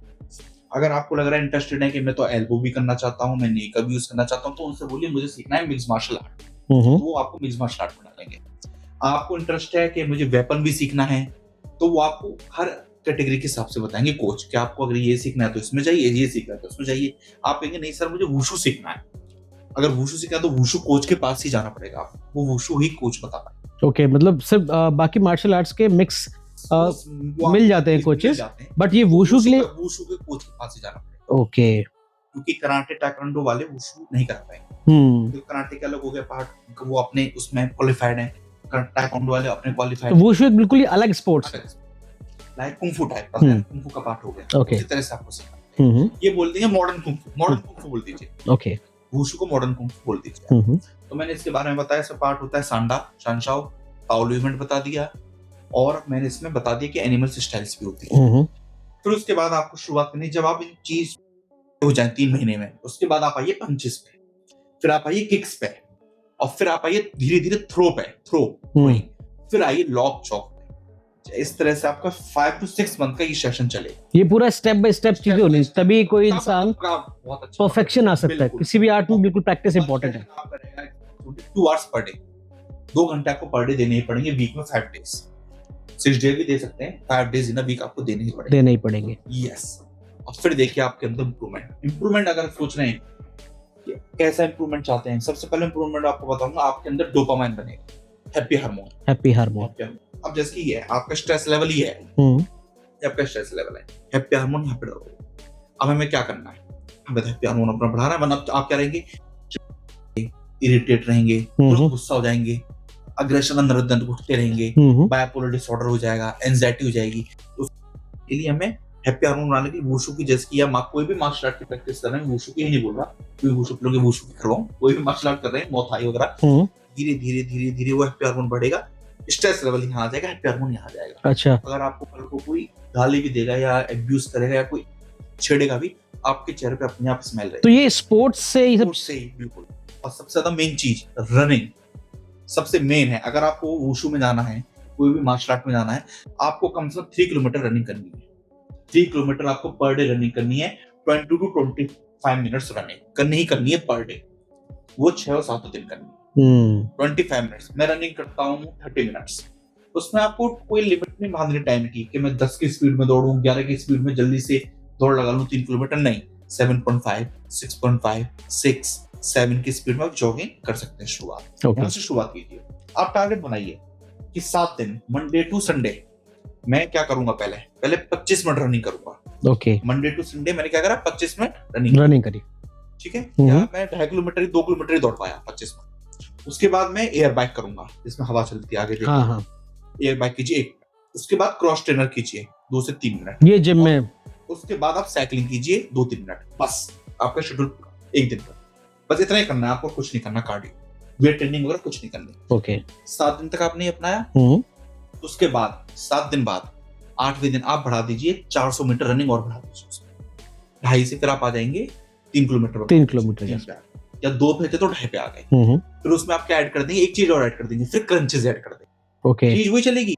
अगर आपको लग रहा है इंटरेस्टेड है कि मैं तो एल्बो भी करना चाहता हूँ, मैं नी का भी यूज करना चाहता हूँ, तो उनसे बोलिए मुझे सीखना है मिक्स मार्शल आर्ट, तो वो आपको मिक्स मार्शल आर्ट में डालेंगे। आपको इंटरेस्ट है कि मुझे वेपन भी सीखना है, तो वो आपको हर कैटेगरी के हिसाब से बताएंगे कोच कि आपको अगर ये सीखना है तो इसमें जाइए, ये सीखना है तो इसमें जाइए। आप कहेंगे नहीं सर मुझे वुशु सीखना है, अगर वुशु सीखना है तो वुशु कोच के पास ही जाना पड़ेगा, आपको वो वुशु ही कोच बता पाएगा। ओके, मतलब सिर्फ बाकी मार्शल आर्ट्स के मिक्स मिल जाते हैं कोचेस, बट ये वुशु के लिए वुशु के कोच के पास ही जाना पड़ेगा। ओके, क्योंकि कराटे टाइक्वांडो वाले वुशु नहीं कर पाएंगे, तो कराटे का अलग हो गया पार्ट, वो अपने उसमें क्वालिफाइड है, टाइक्वांडो वाले अपने क्वालिफाइड। वुशु एक बिल्कुल ही अलग स्पोर्ट्स है, लाइक कुंफू टाइप का, कुंफू का पार्ट हो गया, ओके, इसी तरह से आपको सीखना है। ये बोल देंगे मॉडर्न कुंफू बोल दीजिए, ओके, वुशु को मॉडर्न कुंफू बोल दीजिए। तो मैंने इसके बारे में बताया, सब पार्ट होता है सांडा, शानशाओ, ताओलू इवेंट बता दिया, और मैंने इसमें बता दिया कि एनिमल्स स्टाइल्स भी होती है। फिर उसके बाद आपको शुरुआत करनी, जब आप इन चीज हो जाए 3 महीने में, उसके बाद आप आइए पंचेस पे, फिर आप आइए किक्स पे, और फिर आप आइए धीरे धीरे थ्रो पे, फिर आइए लॉक चॉक पे। इस तरह से आपका 5 to 6 मंथ का ये सेशन चले। ये पूरा स्टेप बाय स्टेप चीजें होनी, तभी कोई इंसान बहुत अच्छा परफेक्शन आ सकता है। बिल्कुल। किसी भी आर्ट में बिल्कुल प्रैक्टिस इंपॉर्टेंट है। आप करेगा 2 आवर्स पर डे, 2 घंटे आपको पर डे देने ही पड़ेंगे, वीक में 5 डेज, 6 डे भी दे सकते हैं, 5 डेज इन अ वीक आपको देने ही पड़ेंगे। यस। और फिर देखिए आपके अंदर इंप्रूवमेंट अगर सोच रहे हैं कि कैसा इंप्रूवमेंट चाहते हैं, सबसे पहले इंप्रूवमेंट आपको बताऊंगा, आपके अंदर डोपामाइन बनेगा, हैप्पी हार्मोन। अब जैसे कि ये आपका स्ट्रेस लेवल ही है, आपका स्ट्रेस लेवल है, हैप्पी हार्मोन यहाँ पे रहोगे। अब हमें क्या करना है, हमें हैप्पी हार्मोन अपना बढ़ाना है, वरना आप क्या रहेंगे, इरिटेट रहेंगे, गुस्सा हो जाएंगे, अग्रेशन अंदर उठते रहेंगे, बाइपोलर डिसऑर्डर हो जाएगा, एंजाइटी हो जाएगी। तो इसके लिए हमें हैप्पी हार्मोन बनाने के लिए वुशु की, जैसे कि या कोई भी मार्शल आर्ट की प्रैक्टिस कर रहे हैं, वुशु की ही नहीं बोल रहा, कोई वुशु लोग वुशु की करवाओ, कोई भी मार्शल आर्ट कर रहे हैं, मोथाई वगैरह, धीरे धीरे धीरे धीरे वो हैप्पी हार्मोन बढ़ेगा, स्ट्रेस लेवल यहाँ आ जाएगा, हैप्पी हार्मोन यहाँ आ जाएगा। अच्छा। अगर आपको कल को कोई गाली भी देगा या एब्यूज करेगा या कोई छेड़ेगा भी, आपके चेहरे पे अपने आप स्माइल रहेगी। तो ये स्पोर्ट्स से ही बिल्कुल। और सबसे ज्यादा मेन चीज रनिंग सबसे मेन है। अगर आपको वुशु में जाना है, कोई भी मार्शल आर्ट में जाना है, आपको कम से कम 3 किलोमीटर रनिंग करनी है। 3 किलोमीटर आपको पर डे रनिंग करनी है, 20 to 25 मिनट्स रनिंग करनी है पर डे, वो 6 और 7 दिन करनी है। 25 मिनट्स, मैं रनिंग करता हूँ 30 मिनट्स। उसमें आपको कोई लिमिट नहीं बांधनी टाइम की कि मैं 10 की स्पीड में दौड़ूं, 11 की स्पीड में जल्दी से दौड़ लगा लूं 3 किलोमीटर, नहीं। 7.5, 6.5, 6, 7 की स्पीड में आप जॉगिंग कर सकते हैं। यहाँ से शुरुआत कीजिए। आप टारगेट बनाइए कि 7 दिन, मंडे टू संडे, मैं क्या करूंगा, पहले 25 मिनट रनिंग करूंगा। ओके। मंडे टू संडे मैंने क्या करा, 25 मिनट रनिंग करी, ठीक है। या मैं 2.5 किलोमीटर 2 किलोमीटर ही दौड़ पाया 25 मिनट। उसके बाद मैं एयर बाइक करूंगा, जिसमें हवा चलती है आगे देखिए। हाँ। एयर बाइक कीजिए 1 मिनट, उसके बाद क्रॉस ट्रेनर कीजिए 2 से 3 मिनट, ये जिम में। उसके बाद आप साइकिलिंग कीजिए 2-3 मिनट, बस आपका शेड्यूल एक दिन का, बस इतना ही करना है, आपको कुछ नहीं करना, कार्डियो वेट ट्रेनिंग वगैरह कुछ नहीं करनी। ओके। 7 दिन तक आपने अपनाया, उसके बाद 7 दिन बाद 8वें दिन आप बढ़ा दीजिए 400 मीटर रनिंग और बढ़ा दीजिए, 2.5 से फिर आप आ जाएंगे 3 किलोमीटर या 2 पे थे तो 2.5 पे आ गए। फिर उसमें आप क्या ऐड कर देंगे, एक चीज और ऐड कर देंगे, फिर क्रंचेस ऐड कर देंगे। ओके। चीज वही चलेगी,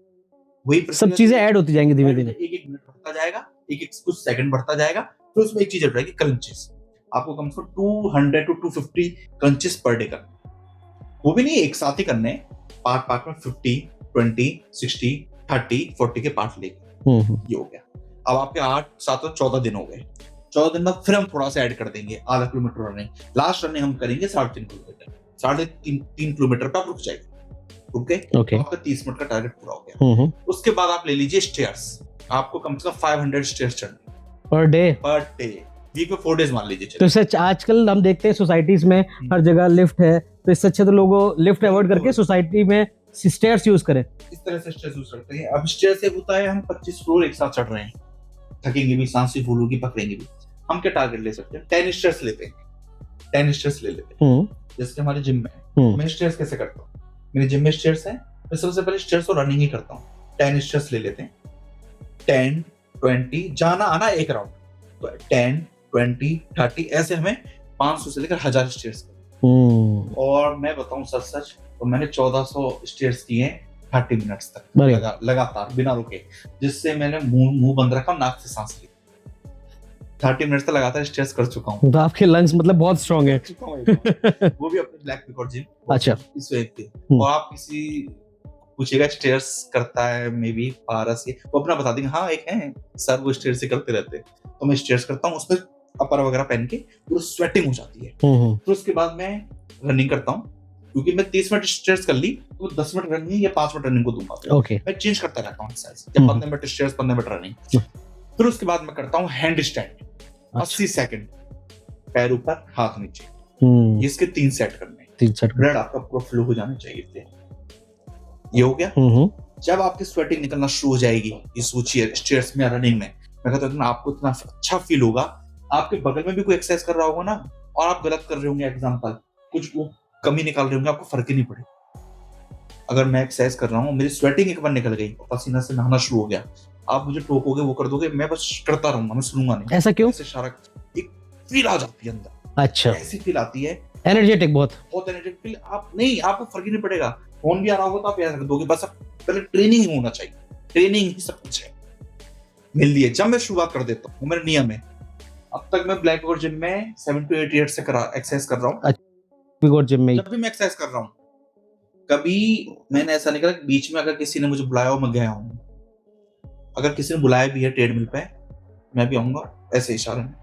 वही सब चीजें ऐड होती जाएंगी धीरे धीरे, एक मिनट बढ़ता जाएगा, एक कुछ सेकंड बढ़ता जाएगा, फिर उसमें एक चीज ऐड रहेगी, क्रंचेस। आपको कम से कम 200 to 250 क्रंचेस पर डे करना, वो भी नहीं एक साथ ही करने, पार्ट में 50, 20, 60, 30, 40 के पार्ट लेके, ये हो गया। अब आपके 8, 7 और 14 दिन हो गए। 14 दिन बाद फिर हम थोड़ा सा ऐड कर देंगे, आधा किलोमीटर रनिंग। लास्ट रनिंग हम करेंगे 3.5 किलोमीटर, 3.5 किलोमीटर पे आप रुक जाएंगे, ओके। तो आपका 30 मिनट का टारगेट पूरा हो गया। उसके बाद आप ले लीजिए स्टेयर्स, आपको कम से कम 500 स्टेयर्स चढ़ने पर डे, वीक में 4 डेज मान लीजिए। तो सच आजकल हम देखते हैं सोसाइटीज में हर जगह लिफ्ट है, तो इससे अच्छा तो लोग लिफ्ट अवॉइड करके सोसाइटी में स्टेयर्स यूज करें। इस तरह से स्टेयर्स यूज करते हैं। अब स्टेयर से होता है हम 25 फ्लोर एक साथ चढ़ रहे हैं, थकेंगे भी, सांस भी फूल होगी, पकड़ेंगे भी। हम क्या टारगेट ले सकते हैं, 10 स्टेयर्स लेते हैं, 10 स्टेयर्स ले लेते हैं। जैसे हमारे जिम में मैं स्टेयर्स कैसे करता हूँ, मेरे जिम में स्टेयर्स है, मैं सबसे पहले स्टेयर्स और रनिंग ही करता हूँ। 10 स्टेयर्स ले लेते हैं, 10, 20, जाना आना एक राउंड, तो 10, 20, 30 ऐसे हमें 500 से लेकर 1000 स्टेयर्स। और मैं बताऊं सच तो मैंने 1400 स्टेयर्स किए 30 मिनट्स तक लगातार बिना रुके, जिससे मैंने मुंह बंद रखा, नाक से सांस ली। 30 मिनट्स तक लगातार स्टेयर्स कर चुका हूँ। तो आपके लंग्स मतलब बहुत स्ट्रांग है। वो भी अपने ब्लैक पिकॉट जिम, अच्छा, इस वे पे। और आप किसी पूछेगा स्टेयर्स करता है मे बी पारस, वो अपना बता देंगे, हाँ एक है सर वो स्टेयर्स से करते रहते। तो मैं स्टेयर्स करता हूँ, उसमें अपर वगैरह पहन के पूरा स्वेटिंग हो जाती है। तो उसके बाद मैं रनिंग करता हूँ, क्योंकि मैं 30 मिनट स्टेयर्स कर ली तो 10 मिनट रनिंग या 5 मिनट रनिंग को दूंगा। मैं चेंज करता रहता हूँ exercise, 15 minute stairs, 15 minute running. फिर उसके बाद मैं करता हूँ हैंड स्टैंड, 80 सेकंड, पैर ऊपर हाथ नीचे, इसके 3 सेट करने, 3 सेट। ब्लड आपका पूरा फ्लो हो जाना चाहिए। ये हो गया। जब आपकी स्वेटिंग निकलना शुरू हो जाएगी इस स्टेयर्स में, रनिंग में, मैं कहता हूँ आपको इतना अच्छा फील होगा, आपके बगल में भी कोई एक्सरसाइज कर रहा होगा ना, और आप गलत कर रहे होंगे, एग्जांपल कुछ वो कमी निकाल रहे होंगे, आपको फर्क ही नहीं पड़ेगा। अगर मैं एक्सरसाइज कर रहा हूँ, मेरी स्वेटिंग एक बार निकल गई, पसीना से नहाना शुरू हो गया, आप मुझे टोकोगे, वो कर दोगे, मैं बस करता रहूंगा, मैं सुनूंगा नहीं। ऐसा क्यों? ऐसे सारा एक फील आ जाती है अंदर। अच्छा, ऐसी फील आती है, एनर्जेटिक, बहुत एनर्जेटिक फील। आप नहीं, आपको फर्क ही नहीं पड़ेगा, फोन भी आ रहा होगा तो आप याद रख दोगे, बस पहले ट्रेनिंग होना चाहिए। ट्रेनिंग ही सब कुछ है मेरे लिए। जब मैं शुरुआत कर देता हूँ, मेरा नियम है, अब तक मैं ब्लैक और जिम में 7 to 8 ईयर से एक्सरसाइज कर रहा हूँ। बिग और जिम में जब भी मैं एक्सरसाइज कर रहा हूँ, कभी मैंने ऐसा नहीं करा कि बीच में अगर किसी ने मुझे बुलाया हो मैं गया हूँ। अगर किसी ने बुलाया भी है ट्रेडमिल पे, मैं भी आऊंगा ऐसे इशारे में,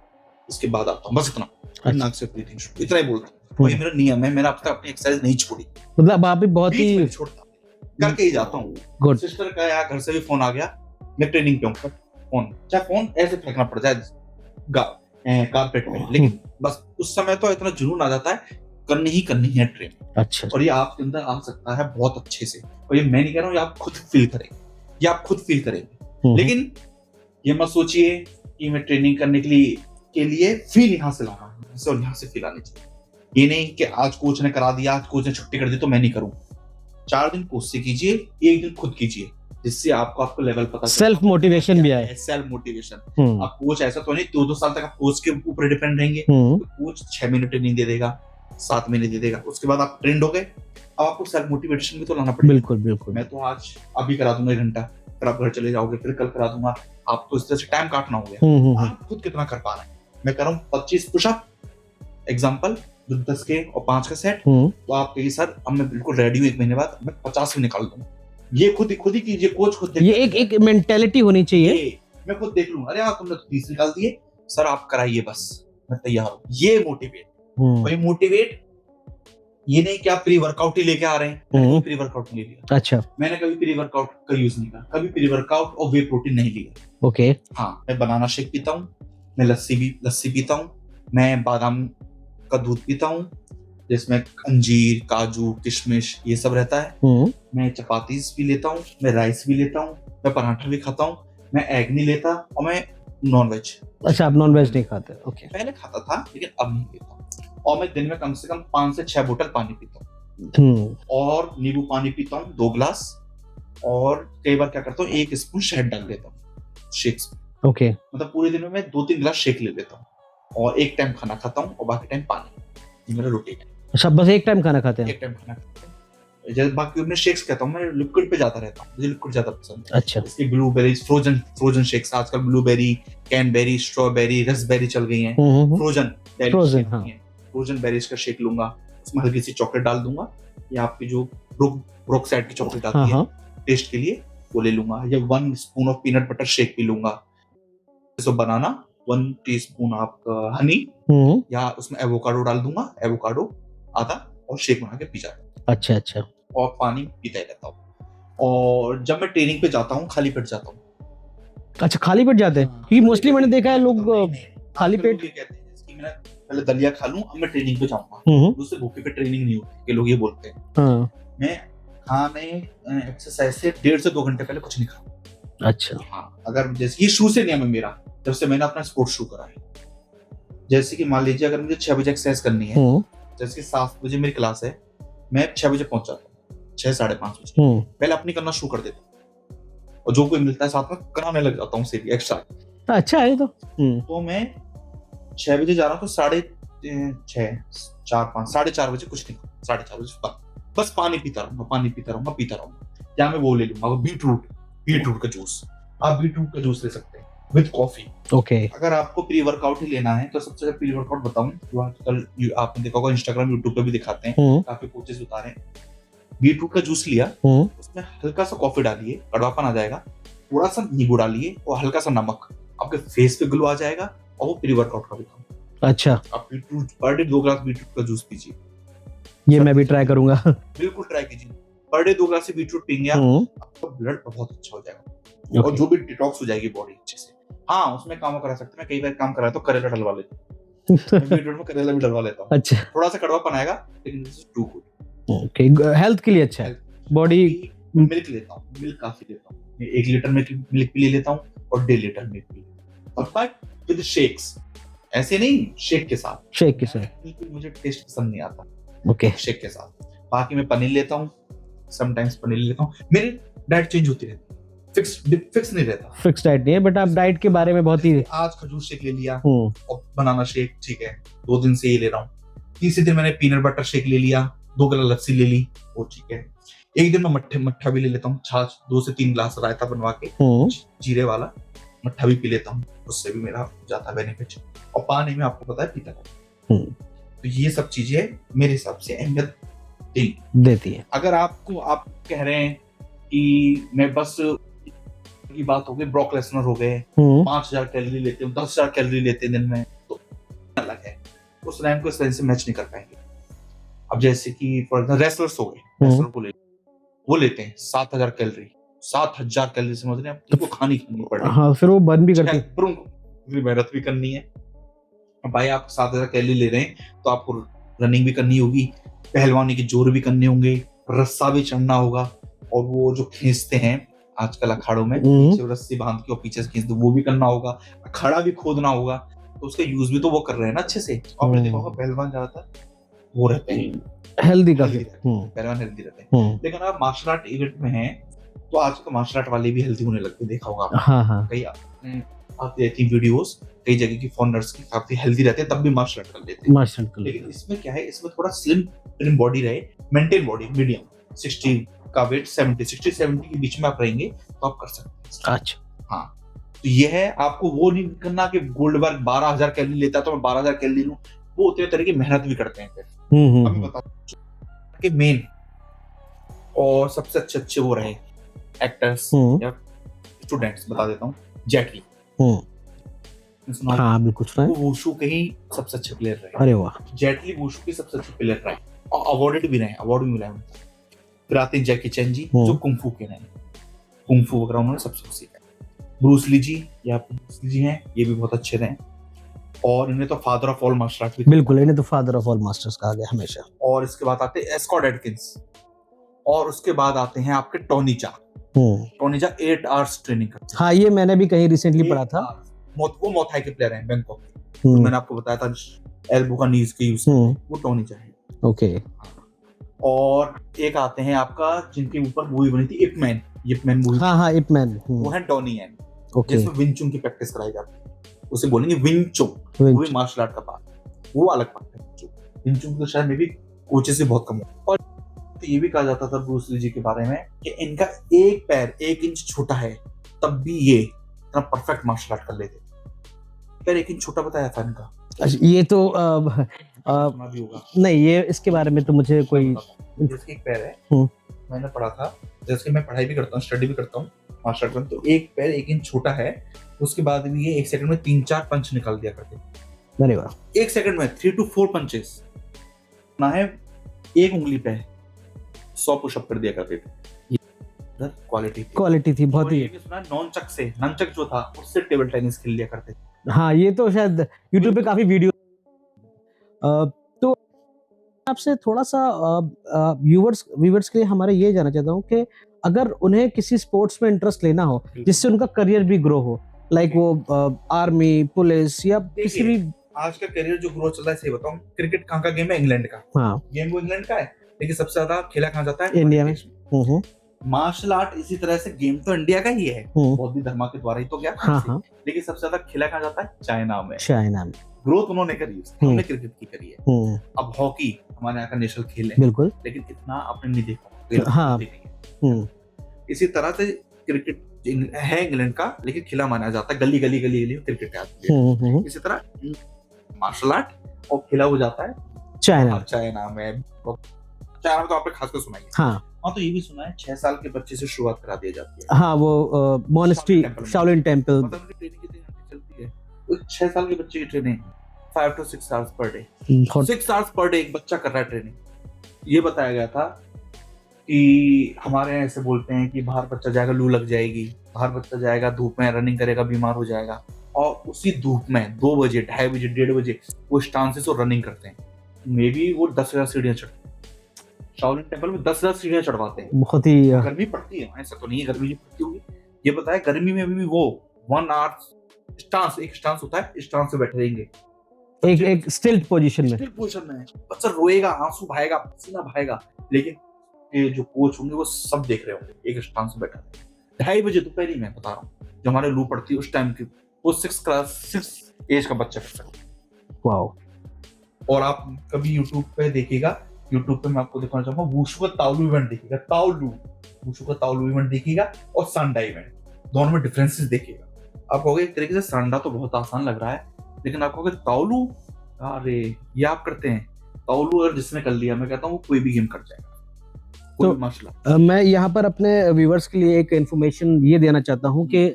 उसके बाद आता हूँ, बस इतना। नाक से ब्रीथिंग शुरू, इतना ही बोलता हूँ। ये मेरा नियम है, मैंने अब तक अपनी एक्सरसाइज नहीं छोड़ी, मतलब आप भी बहुत बीच में ही नहीं छोड़ता, करके ही जाता हूँ। गुड। सिस्टर का या घर से भी फोन आ गया, मैं ट्रेनिंग पे हूँ, फोन चाहे फोन ऐसे फेंकना पड़ जाए कारपेट में, लेकिन बस उस समय तो इतना जुनून आ जाता है, करनी है ट्रेनिंग। अच्छा, और ये आपके अंदर आ सकता है बहुत अच्छे से, और ये मैं नहीं कह रहा हूँ, ये आप खुद फील करेंगे, ये आप खुद फील करेंगे। लेकिन ये मत सोचिए कि मैं ट्रेनिंग करने के लिए फील यहाँ से ला रहा हूँ, और यहाँ से फील आनी चाहिए। ये नहीं कि आज कोच ने करा दिया, आज कोच ने छुट्टी कर दी तो मैं नहीं करूँ। 4 दिन कोच से कीजिए, 1 दिन खुद कीजिए, जिससे आपको लेवल पता, सेल्फ मोटिवेशन भी आए। Self motivation. आप कोच ऐसा तो नहीं 2-2 साल तक आप कोच के ऊपर डिपेंड रहेंगे। तो कोच 6 महीने ट्रेनिंग दे देगा, 7 महीने दे देगा, उसके बाद आप ट्रेंड हो गए। अब आपको सेल्फ मोटिवेशन भी तो लाना पड़ेगा। बिल्कुल बिल्कुल। मैं तो आज अभी करा दूंगा 1 घंटा, फिर आप घर चले जाओगे, फिर कल करा दूंगा। आप तो इस तरह से टाइम काटना हो गया। आप खुद कितना कर पा रहे हैं? मैं कर रहा हूँ 25 पुशअप एग्जाम्पल, 10 के और 5 का सेट। तो आप कहिए सर अब मैं बिल्कुल रेडी हूँ, 1 महीने बाद मैं 50 भी निकाल दूंगा। ये खुद ही कीजिए, कोच खुद ये एक मेंटेलिटी होनी चाहिए। मैं खुद देख लूंगा, अरे यार तुमने तो 30 निकाल दिए, सर आप कराइए, बस मैं तैयार हूँ। ये मोटिवेट। और ये मोटिवेट ये नहीं कि आप प्री वर्कआउट ही लेके आ रहे हैं। मैंने प्री वर्कआउट नहीं लिया। अच्छा, मैंने कभी प्री वर्कआउट का यूज नहीं करा, कभी प्री वर्कआउट और वे प्रोटीन नहीं लिया। ओके। हाँ, मैं बनाना शेक पीता हूँ, मैं लस्सी पीता हूँ, मैं बादाम का दूध पीता हूँ जिसमें अंजीर, काजू, किशमिश ये सब रहता है। मैं चपातीज भी लेता हूँ, मैं राइस भी लेता हूँ, मैं पराठा भी खाता हूँ, मैं एग नहीं लेता, और मैं नॉन वेज। अच्छा, आप नॉन वेज नहीं खाते? ओके। पहले खाता था लेकिन अब नहीं लेता। और मैं दिन में कम से कम 5 से 6 बोतल पानी पीता हूँ, और नींबू पानी पीता हूँ 2 ग्लास, और कई बार क्या करता हूँ 1 स्पून शहद डाल देता हूँ शेक्स में। ओके। मतलब पूरे दिन में मैं 2-3 ग्लास शेक ले लेता हूँ, और 1 टाइम खाना खाता हूँ और बाकी टाइम पानी। ये मेरा रूटीन है। अच्छा, बस 1 टाइम खाना खाते हैं? 1 टाइम खाना खाता हूँ, जैसे बाकी मैं शेक्स कहता हूँ, मैं लिक्विड पे जाता रहता हूँ, मुझे लिक्विड ज्यादा पसंद है। अच्छा। इसकी ब्लूबेरीज फ्रोजन शेक्स, आजकल ब्लूबेरी, कैनबेरी, स्ट्रॉबेरी, रसबेरी चल गई हैं। फ्रोजन बेरीज का शेक लूंगा, उसमें हल्की सी चॉकलेट डाल दूंगा, या आपकी जो ब्रोक साइड की चॉकलेट आती है टेस्ट के लिए वो ले लूंगा, या 1 spoon of peanut butter shake P लूंगा। जैसे बनाना 1 टीस्पून आपका हनी, या उसमें एवोकाडो डाल दूंगा, एवोकाडो आधा, और शेक बना के पी जाता हूँ। अच्छा। और पानी पीता ही रहता हूँ। और जब मैं ट्रेनिंग पे जाता हूँ खाली पेट जाता हूँ। अच्छा, खाली पेट जाते हैं? क्योंकि मोस्टली मैंने देखा है लोग खाली पेट कहते हैं कि मैं पहले दलिया खा लूं, अब मैं ट्रेनिंग पे जाऊंगा। दूसरे भूखे पे ट्रेनिंग नहीं होती कि लोग ये बोलते हैं। मैं खाने एक्सरसाइज से 1.5 से 2 घंटे पहले कुछ नहीं खाता। अच्छा। हाँ, अगर जैसे ये शुरू से नियम है मेरा, जब से मैंने अपना स्पोर्ट्स शुरू करा है। जैसे कि मान लीजिए अगर मुझे 6 बजे एक्सरसाइज करनी है, जैसे कि 7 बजे मेरी क्लास है, मैं 6 बजे पहुंच जाता हूँ, 6 साढ़े 5 बजे पहले अपनी करना शुरू कर देता हूँ, और जो कोई मिलता है साथ में कराने लग जाता हूँ सीधी एक्स्ट्रा। अच्छा है तो मैं 6 बजे जा रहा हूँ तो 6:30, 4, 5, 4:30 बजे कुछ नहीं, 4:30 बजे बस पानी पीता रहूंगा। या मैं वो ले लूंगा बीटरूट का जूस। आप बीटरूट का जूस ले सकते हैं विद कॉफी। ओके। अगर आपको प्री वर्कआउट ही लेना है तो सबसे प्री वर्कआउट बताऊं जो आजकल आपने देखा होगा इंस्टाग्राम, यूट्यूब पे भी दिखाते हैं, काफी कोचेस बता रहे हैं। बीटरूट का जूस लिया, उसमें हल्का सा कॉफी डालिए, कड़वापन आ जाएगा, थोड़ा सा नींबू डालिए और हल्का सा नमक, आपके फेस पे ग्लो आ जाएगा, और वो प्री वर्कआउट का भी काम। अच्छा। आप beetroot per day 2 glass beetroot का जूस पीजिए। ये मैं भी ट्राई करूंगा। बिल्कुल ट्राई कीजिए। पर डे 2 ग्लास बीटरूट पीएंगे आपका ब्लड बहुत अच्छा हो जाएगा, और जो भी डिटॉक्स हो जाएगी बॉडी अच्छे से। हाँ, उसमें काम करा सकते हैं। मैं कई बार काम करा तो करेला डलवा लेता हूँ, बीटरूट में करेला भी डलवा लेता हूँ। अच्छा। थोड़ा सा कड़वापन आएगा लेकिन this is too good. Okay, health के लिए अच्छा है। बॉडी मिल्क लेता हूँ, मिल्क काफी लेता हूँ, 1 लीटर मिल्क भी ले लेता हूँ और 1.5 लीटर मिल्क भी लेता हूँ, और विद शेक्स। ऐसे नहीं, शेक के साथ मुझे टेस्ट पसंद नहीं आता। ओके, शेक के साथ। बाकी मैं पनीर लेता हूँ, समटाइम्स पनीर लेता हूँ। मेरी डाइट चेंज होती रहती है, फिक्स नहीं रहता। फिक्स डाइट नहीं है, बट आप डाइट के बारे में बहुत ही, आज खजूर शेक ले लिया और बनाना शेक, ठीक है, 2 दिन से ये ले रहा हूँ। तीसरे दिन मैंने पीनट बटर शेक ले लिया, 2 गिलास लस्सी ले ली, वो ठीक है। एक दिन मैं मट्ठा भी ले लेता हूँ, छाछ 2 से 3 ग्लास रायता बनवा के जीरे वाला मट्ठा भी पी लेता हूँ, उससे भी मेरा जाता बेनिफिट। और पानी में आपको पता है पीता है। तो ये सब चीजें मेरे हिसाब से अहमियत देती है। अगर आपको आप कह रहे हैं कि मैं बस की बात हो गई, ब्रॉक लेसनर हो गए 5000 कैलोरी लेते हैं, 10,000 कैलोरी लेते हैं दिन में, तो अलग है, उस रैंक को इस तरह से मैच नहीं कर पाएंगे। अब जैसे कि फॉर एग्जाम्पल रेसलर्स हो गए, रेसलर को वो लेते हैं 7000 कैलोरी, 7000 कैलोरी समझ रहे हैं, आपको खानी पड़ेगी। हाँ, फिर वो बर्न भी करते हैं, मेहनत भी करनी है। भाई आप 7000 कैलोरी ले रहे हैं तो आपको रनिंग भी करनी होगी, पहलवानी के जोर भी करने होंगे, रस्सा भी चढ़ना होगा, और वो जो खींचते हैं आजकल अखाड़ों में, पीछे रस्सी बांध के और पीछे से खींचते, वो भी करना होगा, अखाड़ा भी खोदना होगा, तो उसका यूज भी तो वो कर रहे हैं ना अच्छे से। आपने देखा होगा पहलवान ज्यादातर वो रहते हैं हेल्दी काफी, पहलवान हेल्दी रहते हैं। लेकिन आप मार्शल आर्ट इवेंट में हैं तो आजकल मार्शल आर्ट वाले भी हेल्दी होने लगते, देखा होगा आपने। कई आती रहती वीडियोस, कई जगह की फॉरनर्स की काफी हेल्दी रहते हैं, तब भी मार्शल आर्ट कर लेते हैं। लेकिन इसमें क्या है, इसमें थोड़ा स्लिम बॉडी रहे, मेंटेन बॉडी, मीडियम 60 का वेट 60-70 के बीच में आप रहेंगे तो आप कर सकते हैं। अच्छा, हाँ, तो ये है, आपको वो नहीं करना कि गोल्डबर्ग 12000 कैलोरी लेता है तो मैं 12000 कैलोरी लूं, वो उतने तरह की मेहनत भी करते हैं। फिर अभी बताओ कि मेन और सबसे अच्छे वो रहे एक्टर्स या स्टूडेंट्स, बता देता हूँ, जेट ली। हाँ बिल्कुल सुना है, वो वुशु के ही सबसे अच्छे प्लेयर रहे। अरे वाह, जेट ली वुशु के सबसे अच्छे प्लेयर रहे और अवार्डेड भी रहे, अवार्ड भी मिला है उनको। फिर आते हैं जैकी चैन जी, जो कुंफू के रहे, कुंफू वगैरह उन्होंने सबसे सीखा। ब्रूस ली जी या ब्रूस ली जी हैं, ये भी बहुत अच्छे रहे, और इन्हें तो father of all martial art भी, बिल्कुल, इन्हें तो फादर ऑफ ऑल मास्टर्स कहा गया हमेशा। और इसके बाद आते हैं एस्कॉट एटकिंस, और उसके बाद आते हैं आपके टोनी चा। टोनी चा 8 आवर्स ट्रेनिंग करते हैं। हाँ, ये मैंने भी कहीं रिसेंटली पढ़ा था। वो मोथाई के प्लेयर हैं बैंकॉक के, तो मैंने आपको बताया था एल्बो का नीज के यूज, वो टोनी चा है। ओके, और एक आते हैं आपका जिनके ऊपर मूवी बनी थी, इपमैन मूवी। हाँ इपमैन, वो है टोनी एन, ओके, जिसमें विंचुंग की प्रैक्टिस कराई जाती है, उसे बोलेंगे विंचुंग, वो भी मार्शल आर्ट का पार्ट, वो अलग पार्ट है। विंचुंग तो शायद में भी कोचेस से बहुत कम हो। और तो ये भी कहा जाता था ब्रूस ली जी के बारे में कि इनका एक पैर 1 इंच छोटा है, तब भी ये इतना परफेक्ट मार्शल आर्ट कर लेते। पैर 1 इंच छोटा बताया था इनका। ये तो सुना भी होगा नहीं, ये इसके बारे में तो मुझे कोई, जैसे एक पैर है, मैंने पढ़ा था, जैसे मैं पढ़ाई भी करता हूँ, स्टडी भी करता हूँ मार्शल आर्ट में, तो एक पैर 1 इंच छोटा है, उसके बाद भी ये 1 सेकंड में 3-4 पंच निकाल दिया करते। अरे वाह, 1 सेकंड में 3 to 4 पंचेस ना है, एक उंगली पे 100 पुशअप कर दिया करते थे। क्वालिटी थी बहुत ही। सुना नॉनचक जो था उससे टेबल टेनिस खेल लिया करते थे। हाँ, ये तो शायद YouTube पे काफी वीडियो। तो आपसे थोड़ा सा व्यूवर्स के लिए हमारे ये जानना चाहता हूँ कि अगर उन्हें किसी स्पोर्ट्स में इंटरेस्ट लेना हो जिससे उनका करियर भी ग्रो हो, लाइक वो आर्मी, पुलिस या किसी भी, आज का करियर जो ग्रो चल रहा है, सही बताऊं, क्रिकेट कहाँ का गेम है? इंग्लैंड का। हाँ, गेम वो इंग्लैंड का है, लेकिन सबसे ज्यादा खेला कहाँ जाता है? इंडिया में। मार्शल आर्ट इसी तरह से गेम तो इंडिया का ही है, बौद्ध धर्म के द्वारा ही तो गया। हाँ। लेकिन सबसे ज्यादा खेला कहाँ जाता है? चाइना में। ग्रोथ उन्होंने करी, उन्होंने क्रिकेट की करी है। अब हॉकी हमारे यहाँ का नेशनल खेल है, बिल्कुल, लेकिन इतना आपने नहीं देखा। हाँ। इसी तरह से क्रिकेट है इंग्लैंड का, लेकिन खिला माना जाता है, गली क्रिकेट है। इसी तरह मार्शल आर्ट और खिला हो जाता है चाइना में। तो आपने खासकर सुना है। हाँ, तो ये भी सुना है 6 साल के बच्चे से शुरुआत करा दी जाती है। हाँ, वो मॉनेस्ट्री, शाओलिन टेम्पल। मतलब ट्रेनिंग कितनी चलती है? 6 साल के बच्चे की training 5 to 6 hours per day, 6 hours per day एक बच्चा कर रहा है ट्रेनिंग। ये बताया गया था कि हमारे यहाँ ऐसे बोलते हैं कि बाहर बच्चा जाएगा लू लग जाएगी, बाहर बच्चा जाएगा धूप में रनिंग करेगा बीमार हो जाएगा, और उसी धूप में 2 बजे, 2:30 बजे, 1:30 बजे वो स्टांसेस और रनिंग करते हैं। मे बी वो 10,000 सीढ़ियां चढ़ते हैं। शाओलिन टेम्पल में 10,000 सीढ़ियां चढ़वाते हैं। बहुत ही गर्मी पड़ती है, ऐसा तो नहीं है गर्मी नहीं पड़ती होगी। ये बताया गर्मी में भी वो 1 hour स्टांस, एक स्टांस होता है, स्टांस से बैठे रहेंगे एक स्टिल्ट पोजीशन में। बच्चा रोएगा, आंसू बहाएगा, पसीना बहाएगा, लेकिन ये जो कोच होंगे वो सब देख रहे होंगे, एक स्टांस में बैठा है। 2:30 बजे दोपहर में बता रहा हूँ, जो हमारे लू पड़ती है उस टाइम की, वो 6 एज का बच्चा कर सकता है। वाओ। और आप कभी YouTube पे देखिएगा यूट्यूब पे मैं आपको दिखाना चाहूंगा, वुशु का ताओलू इवेंट देखिएगा, ताओलू, वुशु का ताओलू इवेंट देखिएगा और सांडा इवेंट, दोनों में डिफरेंसेस देखिएगा। आप कहोगे एक तरीके से सांडा तो बहुत आसान लग रहा है, लेकिन आप कहोगे ताओलू, अरे ये आप करते हैं, ताओलू अगर जिसने कर लिया, मैं कहता हूँ वो कोई भी गेम कर जाएगा, कोई भी मार्शल आर्ट। मैं यहाँ पर अपने व्यूवर्स के लिए एक इन्फॉर्मेशन ये देना चाहता हूँ कि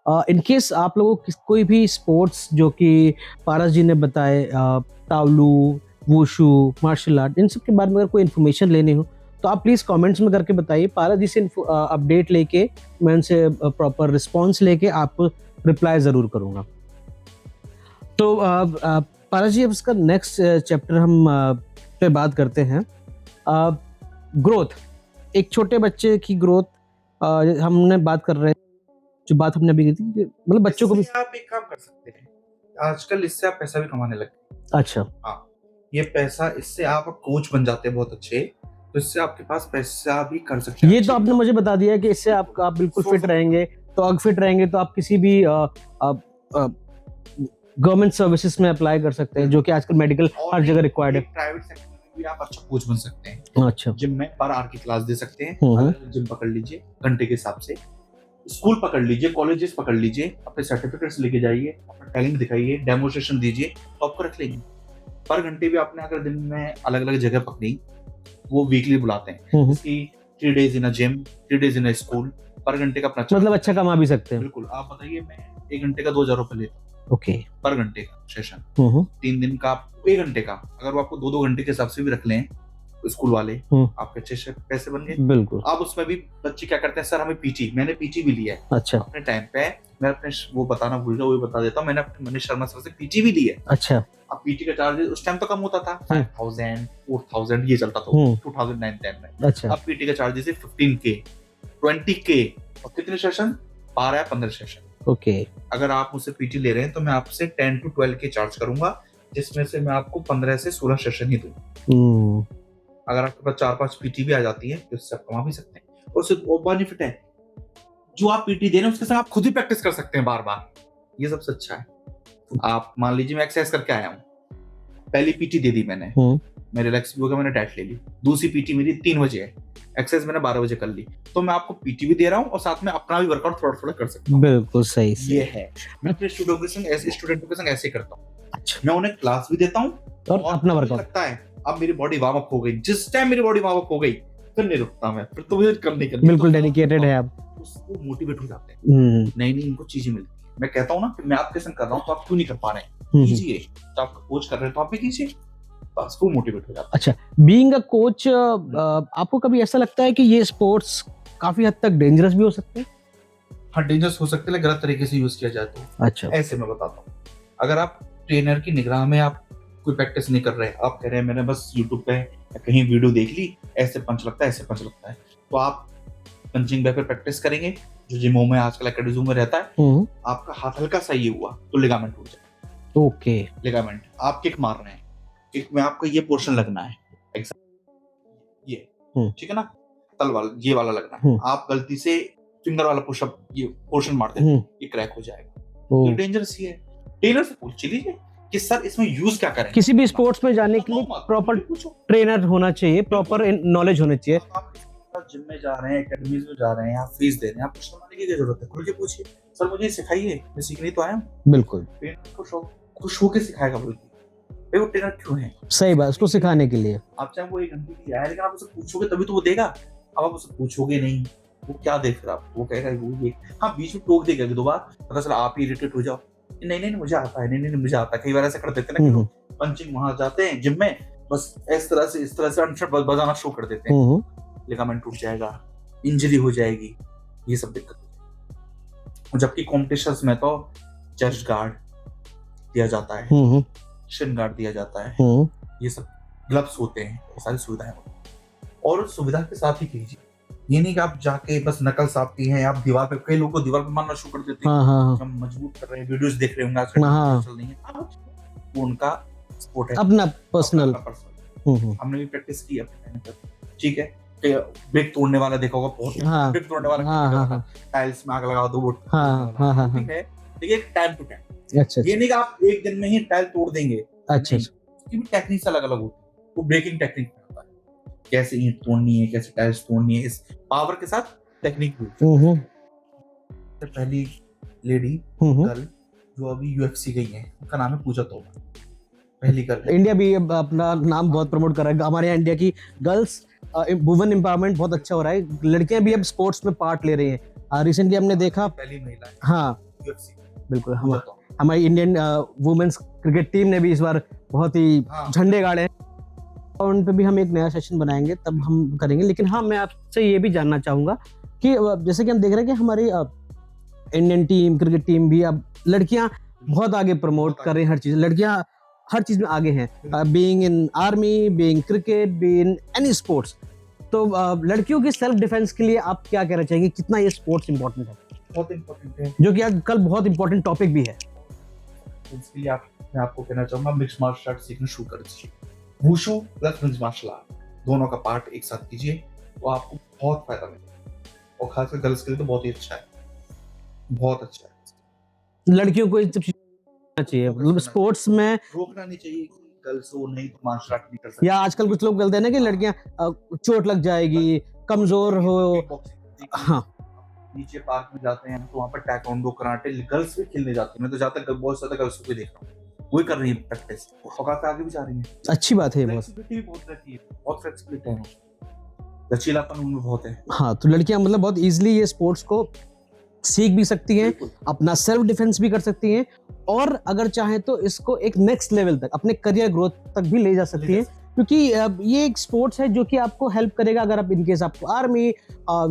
इन केस आप लोगों को कोई भी स्पोर्ट्स जो कि पारस जी ने बताए, तावलू, वुशु, मार्शल आर्ट, इन सब के बारे में अगर कोई इन्फॉर्मेशन लेनी हो तो आप प्लीज़ कमेंट्स में करके बताइए। पारस जी से अपडेट लेके मैं उनसे प्रॉपर रिस्पॉन्स लेके आपको रिप्लाई ज़रूर करूँगा। तो पारस जी, अब इसका नेक्स्ट चैप्टर हम पे बात करते हैं। ग्रोथ, एक छोटे बच्चे की ग्रोथ हमने बात कर रहे हैं, जो बात हमने अभी की थी कि मतलब बच्चों को भी आप एक काम कर सकते हैं, आजकल इससे आप पैसा भी कमाने लगे। अच्छा, हाँ, ये पैसा, इससे आप कोच बन जाते हैं बहुत अच्छे, तो इससे आपके पास पैसा भी कर सकते हैं। ये तो आपने मुझे बता दिया कि इससे आप बिल्कुल फिट रहेंगे, तो अगर फिट रहेंगे तो आप किसी भी गवर्नमेंट सर्विसेज में अप्लाई कर सकते हैं, जो कि आजकल मेडिकल हर जगह रिक्वायर्ड है। प्राइवेट सेक्टर में भी आप अच्छा कोच बन सकते हैं। अच्छा, जिम में पर आवर की क्लास दे सकते हैं, हम्म। जिम पकड़ लीजिए घंटे के हिसाब से, स्कूल पकड़ लीजिए, कॉलेजेस पकड़ लीजिए, अपने सर्टिफिकेट्स लेके जाइए, अपना टैलेंट दिखाइए, डेमोस्ट्रेशन दीजिए, तो आपको रख लेंगे। पर घंटे भी आपने अगर दिन में अलग अलग जगह पकड़ी, वो वीकली बुलाते हैं, इसकी 3 days इन अ जिम, 3 days इन अ स्कूल, पर घंटे का अपना मतलब अच्छा कमा भी सकते हैं। बिल्कुल। आप बताइए, मैं 1 घंटे का 2000 रुपए लेता हूँ, ओके, पर घंटे का सेशन, 3 दिन का 1 घंटे का, अगर वो आपको 2-2 घंटे के हिसाब से भी रख लें स्कूल वाले, आपके अच्छे से पैसे बन गए। बिल्कुल। अब उसमें भी बच्चे क्या करते हैं, सर हमें पीटी, मैंने पीटी भी लिया है। अच्छा, अपने टाइम पे मैं अपने वो बताना भूल गया, वो बता देता हूँ, मैंने अपने मनीष शर्मा सर से पीटी भी ली है। अच्छा, अब पीटी का चार्ज उस टाइम तो कम होता था, 5000 4000 ये चलता था 2009-10 में। अच्छा, अब पीटी का चार्ज है 15K 20K, और कितने सेशन, 12 या 15 सेशन। ओके, अगर आप मुझसे पीटी ले रहे हैं तो मैं आपसे 10 to 12K चार्ज करूंगा, जिसमें से मैं आपको 15 से 16 सेशन ही दूं। अगर आपके पास 4-5 पीटी भी आ जाती है तो इससे आप कमा भी सकते हैं, और उससे वो बेनिफिट है, जो आप पीटी दे रहे हैं उसके साथ आप खुद ही प्रैक्टिस कर सकते हैं बार बार, ये सबसे अच्छा है। आप मान लीजिए मैं एक्सरसाइज करके आया हूँ, पहली पीटी दे दी मैंने, मैं रिलैक्स भी हो गया, मैंने डाइट ले ली, दूसरी पीटी मेरी 3 बजे है, एक्सरसाइज मैंने 12 बजे कर ली, तो मैं आपको पीटी भी दे रहा हूँ और साथ में अपना भी वर्कआउट थोड़ा थोड़ा कर सकता हूँ। बिल्कुल सही ये है, मैं अपने स्टूडेंटों के संग ऐसे करता हूँ। अच्छा, मैं उन्हें क्लास भी देता हूँ और अपना वर्कआउट लगता है। अब मेरी बॉडी वार्म अप हो गई, जिस टाइम मेरी बॉडी वार्म अप हो गई फिर नहीं रुकता मैं, फिर तो मुझे करनी बिल्कुल डेडिकेटेड है आप, उसको मोटिवेट हो जाते हैं, नई नई इनको चीजें मिलती है। मैं कहता हूँ ना कि मैं आपके संग कर रहा हूँ तो आप क्यों नहीं कर पा रहे हैं, कीजिए, तो आपका कोच कर रहे हैं तो आप भी कीजिए, बस वो मोटिवेट हो जाता है। अच्छा, बीइंग अ कोच, आपको कभी ऐसा लगता है कि ये स्पोर्ट्स काफी हद तक डेंजरस भी हो सकते हैं? हाँ, डेंजरस हो सकते हैं, गलत तरीके से यूज किया जाए तो। अच्छा, ऐसे मैं बताता हूँ, अगर आप ट्रेनर की निगराह में आप कोई प्रैक्टिस नहीं कर रहे, आप कह रहे हैं मैंने बस यूट्यूब पे कहीं वीडियो देख ली, ऐसे पंच लगता है, ऐसे पंच लगता है, तो आप पंचिंग बैग पे प्रैक्टिस करेंगे, जो जिमों में आजकल एकेडमी में रहता है, आपका हाथ हल्का सा ये हुआ तो लिगामेंट टूट जाए। ओके, लिगामेंट, आप किक मार रहे हैं, किक में आपको ये पोर्शन लगना है, ये ठीक है ना, तल वाला ये वाला लगना है, आप गलती से फिंगर वाला पुशअप ये पोर्शन मारते हैं, ये क्रैक हो जाएगा, ये डेंजरस ही है। ट्रेनर से पूछ लीजिए कि सर इसमें यूज क्या करें। किसी भी स्पोर्ट्स में जाने के लिए प्रॉपर ट्रेनर होना चाहिए, प्रॉपर नॉलेज होनी चाहिए। आप जिम में जा रहे हैं, एकेडमीज में जा रहे हैं, आप फीस दे रहे हैं, आप कुछ करने की जरूरत है, खुल के पूछिए, सर मुझे सिखाइए, मैं सीखने तो आया हूँ। बिल्कुल, ट्रेनर खुश होकर सिखाएगा, बोलती वो ट्रेनर क्यों है, सही बात, उसको सिखाने के लिए। आप चाहे वो 1 घंटे के लिए आए, लेकिन आप उससे पूछोगे तभी तो वो देगा। अब आप उससे पूछोगे नहीं, वो क्या दे, फिर आप वो कहेगा वो ये, हाँ बीच में टोक देगा 2 बार, पता चला आप ही इरिटेट हो जाओ, नहीं मुझे आता है, नहीं मुझे आता है। कई बार ऐसा कर देते हैं ना, पंचिंग वहां जाते हैं जिम में, बस इस तरह से अनशट बजाना शुरू कर देते हैं, लिगामेंट टूट जाएगा, इंजरी हो जाएगी, ये सब दिक्कत हो जाएगी। जबकि कॉम्पिटिशंस में तो चेस्ट गार्ड दिया जाता है, शिन गार्ड दिया जाता है, ये सब ग्लव्स होते हैं, ये सारी सुविधाएं होती हैं, और सुविधा के साथ ही कीजिए। ये नहीं कि आप जाके बस नकल साफ की है, आप दीवार पे, कई लोग को दीवार पे मारना शुरू कर देते हैं, हम मजबूत कर रहे हैं, वीडियोस देख रहे होंगे आजकल चल रही है, वो उनका स्पोर्ट है, अपना पर्सनल। हमने भी प्रैक्टिस की अपने, ठीक है, ब्रेक तोड़ने वाला देखा होगा, बहुत ब्रेक तोड़ने वाला, टाइल्स में आग लगा दो, वो ठीक है, देखिए टाइम टू टाइम। अच्छा, ये नहीं कि आप एक दिन में ही टाइल तोड़ देंगे। अच्छा, उसकी भी टेक्निक्स अलग अलग होती है, वो ब्रेकिंग टेक्निक आता है, कैसे ईंट तोड़नी है, कैसे टाइल्स तोड़नी है, इस पावर के साथ टेक्निक भी। पहली लेडी गर्ल जो अभी यूएफसी गई है, उनका नाम है पूजा तोमर। पहली गर्ल। इंडिया भी अब अपना नाम बहुत प्रमोट कर रहा है। हमारे यहाँ इंडिया की गर्ल्स वुमेन एम्पावरमेंट बहुत अच्छा हो रहा है। लड़कियां भी अब स्पोर्ट्स में पार्ट ले रही हैं। रिसेंटली हमने देखा, पहली महिला है हाँ यूएफसी। बिल्कुल, हमारी इंडियन वुमेन्स क्रिकेट टीम ने भी इस बार बहुत ही झंडे गाड़े हैं। और उन पे भी हम एक नया सेशन बनाएंगे, तब हम करेंगे। लेकिन हाँ, मैं आपसे ये भी जानना चाहूंगा कि जैसे कि हम देख रहे हैं कि हमारी इंडियन टीम, क्रिकेट टीम भी अब लड़कियां बहुत आगे प्रमोट कर रही हैं। हर चीज, लड़कियां हर चीज में आगे हैं, being in army, being cricket, being any sports. तो लड़कियों की सेल्फ डिफेंस के लिए आप क्या कहना चाहेंगे, कितना ये स्पोर्ट्स इंपॉर्टेंट है? बहुत इंपॉर्टेंट है, जो कि आज कल बहुत इंपॉर्टेंट टॉपिक भी है। इसके लिए मैं आपको कहना चाहूंगा, मिक्स्ड मार्शल आर्ट सीखना शुरू कर दीजिए। Wushu plus mixed martial art दोनों का पार्ट एक साथ कीजिए, तो आपको बहुत फायदा मिलेगा। और खासकर गर्ल्स के लिए तो बहुत ही अच्छा है, बहुत अच्छा है। लड़कियों को इन सब चीज़ों चाहिए, मतलब स्पोर्ट्स में रोकना नहीं चाहिए कि गर्ल्स हो नहीं तो मार्शल आर्ट नहीं कर सकते। या आजकल कुछ लोग बोलते हैं ना कि लड़कियां चोट लग जाएगी, कमजोर हो। हाँ, नीचे पार्क में जाते हैं तो वहाँ पर टैekwondo, कराटे गर्ल्स भी खेलने जाते हैं। मैं तो जाता बहुत ज्यादा गर्ल्स को देख रहा हूँ, वही कर रही है प्रैक्टिस, औकात आगे भी जा रही है। अच्छी बात है। फ्लेक्सिबिलिटी बहुत रहती है, बहुत फ्लेक्सिबिलिटी है, लचीलापन उनमें बहुत है। हाँ, तो लड़कियां मतलब बहुत इजीली ये स्पोर्ट्स को सीख भी सकती हैं, अपना सेल्फ डिफेंस भी कर सकती हैं, और अगर चाहें तो इसको एक नेक्स्ट लेवल तक, अपने करियर ग्रोथ तक भी ले जा सकती हैं। क्योंकि ये एक स्पोर्ट्स है जो कि आपको हेल्प करेगा अगर आप इनकेस आपको आर्मी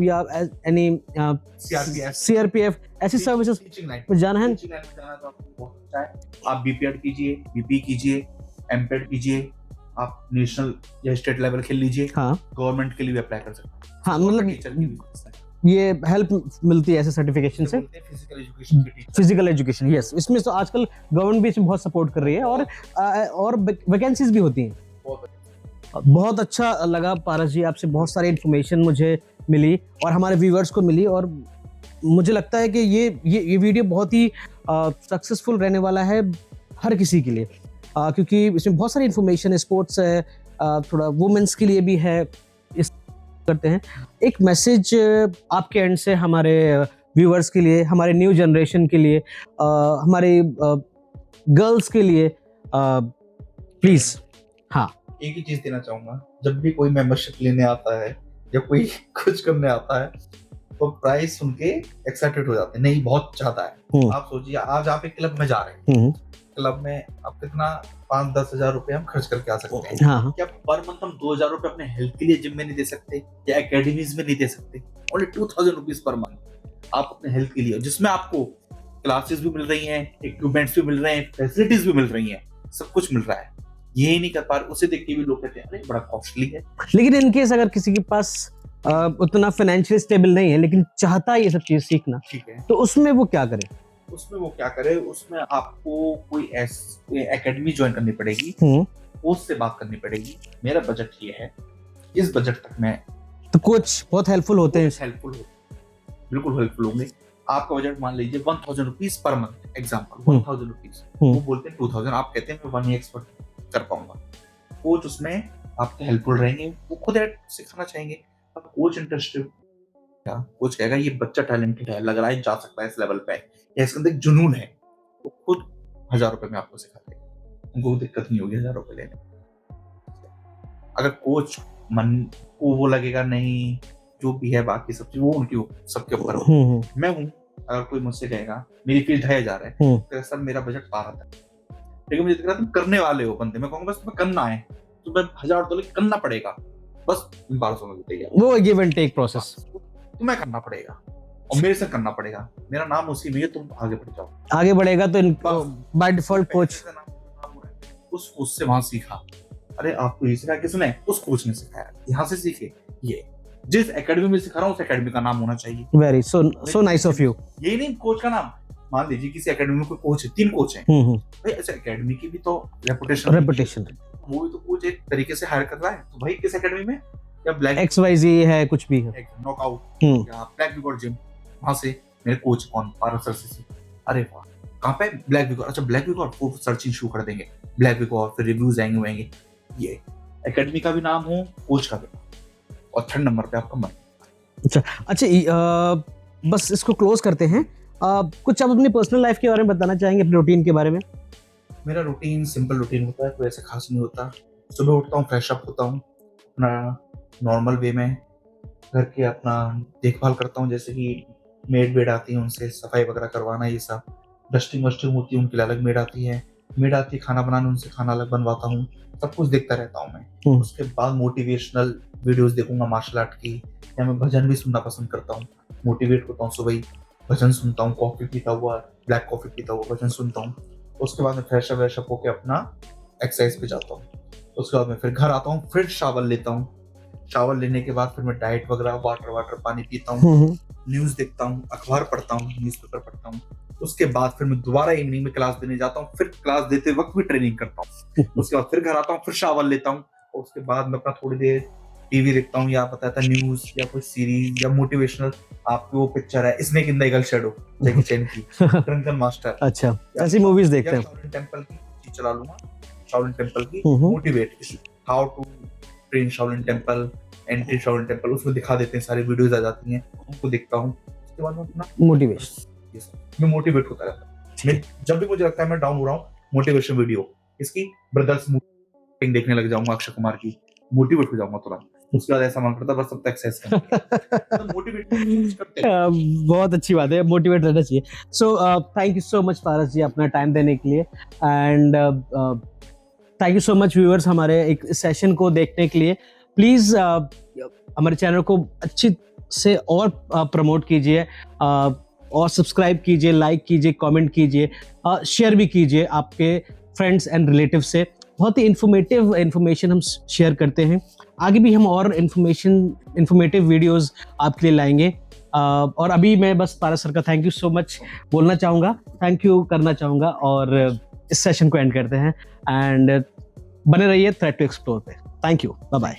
या एनी सीआरपीएफ ऐसी सर्विसेज पर जाना है। आप बीपीएड कीजिए, बीपी कीजिए, एमपेड कीजिए, आप नेशनल या स्टेट लेवल खेल लीजिए। हाँ, गवर्नमेंट के लिए भी अप्लाई कर सकते हैं। हाँ, मतलब ये हेल्प मिलती है ऐसे सर्टिफिकेशन से। फिजिकल एजुकेशन, यस, इसमें तो आजकल गवर्नमेंट भी इसमें बहुत सपोर्ट कर रही है, और वैकेंसीज भी होती हैं। बहुत अच्छा लगा पारस जी, आपसे बहुत सारी इन्फॉर्मेशन मुझे मिली और हमारे व्यूअर्स को मिली, और मुझे लगता है कि ये वीडियो बहुत ही सक्सेसफुल रहने वाला है हर किसी के लिए, क्योंकि इसमें बहुत सारी इन्फॉर्मेशन है, स्पोर्ट्स है, थोड़ा वुमेन्स के लिए भी है। इस करते हैं एक मैसेज आपके एंड से हमारे व्यूअर्स के लिए, हमारे न्यू जनरेशन के लिए, हमारे गर्ल्स के लिए, प्लीज। हाँ, एक ही चीज देना चाहूंगा, जब भी कोई मेंबरशिप लेने आता है या कोई कुछ करने आता है तो प्राइस सुन के एक्साइटेड हो जाते हैं, नहीं बहुत ज्यादा है। आप सोचिए, आज आप एक क्लब में जा रहे हैं, क्लब में आप कितना 5-10 हजार रुपए हम खर्च करके आ सकते हैं। हाँ, क्या पर मंथ हम 2,000 रुपए अपने हेल्थ के लिए जिम में नहीं दे सकते, या एकेडमीज में नहीं दे सकते? ओनली 2,000 रुपीज पर मंथ आप अपने हेल्थ के लिए, जिसमें आपको क्लासेस भी मिल रही हैं, इक्विपमेंट्स भी मिल रहे हैं, फैसिलिटीज भी मिल रही हैं, सब कुछ मिल रहा है। यही नहीं कर पा रहे, उसे देख के भी लोग कहते हैं अरे बड़ा कॉस्टली है। लेकिन इनकेस अगर किसी के पास उतना फाइनेंशियल स्टेबल नहीं है लेकिन चाहता है ये सब चीज सीखना, ठीक है, तो उसमें वो क्या करे? उसमें आपको कोई एकेडमी ज्वाइन करनी पड़ेगी, कोच से बात करनी पड़ेगी। मेरा बजट ये है, इस बजट तक मैं, तो कोच बहुत हेल्पफुल होते हैं, बिल्कुल हेल्पफुल होंगे। आपका बजट मान लीजिए 1,000 rupees per month, example 1,000 rupees, वो बोलते हैं 2,000, आप कहते हैं मैं 1 एक्सपर्ट कर पाऊंगा। कोच उसमें आपके हेल्पफुल रहेंगे, वो खुद सिखाना चाहेंगे। कोच इंटरेस्टेड, कोच कहेगा ये बच्चा टैलेंटेड है, लग रहा है जा सकता है इस लेवल पे, या इसके अंदर एक जुनून है, तो खुद 1,000 रुपए में आपको सिखा देगा, उनको दिक्कत नहीं होगी 1,000 रुपए लेने। अगर कोच मन को वो लगेगा नहीं, जो भी है बाकी सब चीज वो उनकी सबके ऊपर हो। मैं हूँ, अगर कोई मुझसे कहेगा मेरी फीस 2,500 है, तो सर मेरा बजट 12 था, लेकिन मुझे दिख रहा तुम करने वाले हो बंदे, मैं कहूँगा बस तुम्हें करना है, तुम्हें 1,000 तो करना पड़ेगा, बस 1200 में देगा, वो गिव एंड टेक प्रोसेस तुम्हें करना पड़ेगा और मेरे से करना पड़ेगा। मेरा नाम उसी में है, तुम आगे बढ़ जाओ, आगे बढ़ेगा तो बाय डिफॉल्ट कोच, उस कोच से वहां सीखा। अरे आपको ये सिखाया किसने? उस कोच ने सिखाया, यहाँ से सीखे। ये जिस एकेडमी में सिखा रहा हूँ उस एकेडमी का नाम होना चाहिए। Very so nice of you. यही नहीं कोच का नाम, मान लीजिए किसी एकेडमी में कोई कोच है, 3 कोच हैं, भाई ऐसे एकेडमी की भी तो रेपुटेशन है, वो भी तो कोच एक तरीके से हायर कर रहा है, तो भाई किस एकेडमी में, या ब्लैक XYZ है, कुछ भी है, नॉकआउट या ब्लैक विगोर जिम, वहां से मेरे कोच कौन? पारस सर से। अरे वाह, कहाँ पे? ब्लैक विगोर। अच्छा ब्लैक विगोर, वो सर्चिंग शुरू कर देंगे ब्लैक विगोर, फिर रिव्यूज आएंगे। ये एकेडमी का भी नाम हो, कोच का भी नाम, और 3rd नंबर पे आपका मन। अच्छा, बस इसको क्लोज करते हैं। कुछ आप अपनी पर्सनल लाइफ के बारे में बताना चाहेंगे, अपने रूटीन के बारे में? मेरा रूटीन सिंपल रूटीन होता है, कोई ऐसा खास नहीं होता। सुबह उठता हूँ, फ्रेश अप होता हूँ, अपना नॉर्मल वे में घर की अपना देखभाल करता हूँ, जैसे कि मेड वेड आती है, उनसे सफाई वगैरह करवाना, ये सब डस्टिंग वस्टिंग होती है, उनके लिए अलग मेड आती है। मेड आती है खाना बनाने, उनसे खाना अलग बनवाता हूँ, सब कुछ देखता रहता हूँ मैं। उसके बाद मोटिवेशनल वीडियोस देखूंगा मार्शल आर्ट की, या मैं भजन भी सुनना पसंद करता हूँ। मोटिवेट होता हूँ, सुबह ही भजन सुनता हूँ, कॉफी पीता हुआ, ब्लैक कॉफी पीता हुआ भजन सुनता हूँ। उसके बाद मैं फ्रेश अप होकर अपना एक्सरसाइज पे जाता हूँ। उसके बाद मैं फिर घर आता हूँ, फिर शावर लेता हूँ। शावर लेने के बाद फिर मैं डाइट वगैरह, वाटर पानी पीता हूँ, न्यूज देखता हूँ, अखबार पढ़ता हूँ, न्यूज़पेपर पढ़ता हूँ। उसके बाद फिर मैं दोबारा इवनिंग में क्लास देने जाता हूँ, फिर क्लास देते वक्त भी ट्रेनिंग करता हूँ। उसके बाद फिर घर आता हूँ, फिर शावर लेता हूँ, और उसके बाद मैं अपना थोड़ी देर टीवी देखता हूँ, या बताता न्यूज या कोई सीरीज या मोटिवेशनल। आपकी वो पिक्चर है snake in the eagle shadow, Jackie Chan की, ड्रंकन मास्टर। अच्छा, ऐसी मूवीज देखते हैं। शाओलिन टेंपल की चीज चला लूंगा, शाओलिन टेंपल की motivate, how to train Shaolin temple, entry Shaolin temple, उसमें दिखा देते हैं, सारी वीडियोस आ जाती हैं, उनको देखता हूँ। उसके बाद मैं अपना मोटिवेशन, मैं मोटिवेट होता रहता हूँ। मैं जब भी मुझे लगता है मैं डाउन हो रहा हूँ, मोटिवेशन वीडियो इसकी ब्रदर्स मूवी देखने लग जाऊंगा, अक्षय कुमार की, मोटिवेट हो जाऊंगा तुरंत। उसके बाद ऐसा मन करता है बस अब तक एक्सरसाइज करना, मोटिवेट करते हैं। बहुत अच्छी बात है, मोटिवेट रहना चाहिए। So thank you so much Paras ji अपना टाइम देने के लिए, and thank you so much viewers हमारे एक सेशन को देखने के लिए। प्लीज़ हमारे चैनल को अच्छी से और प्रमोट कीजिए, और सब्सक्राइब कीजिए, लाइक कीजिए, कमेंट कीजिए, शेयर भी कीजिए आपके फ्रेंड्स एंड रिलेटिव से। बहुत ही इन्फॉर्मेशन हम शेयर करते हैं, आगे भी हम और इन्फॉर्मेटिव वीडियोस आपके लिए लाएंगे। और अभी मैं बस पारस सर का थैंक यू सो मच बोलना चाहूँगा, थैंक यू करना चाहूँगा, और इस सेशन को एंड करते हैं। एंड बने रहिए थ्रेड टू एक्सप्लोर पे। Thank you, bye bye.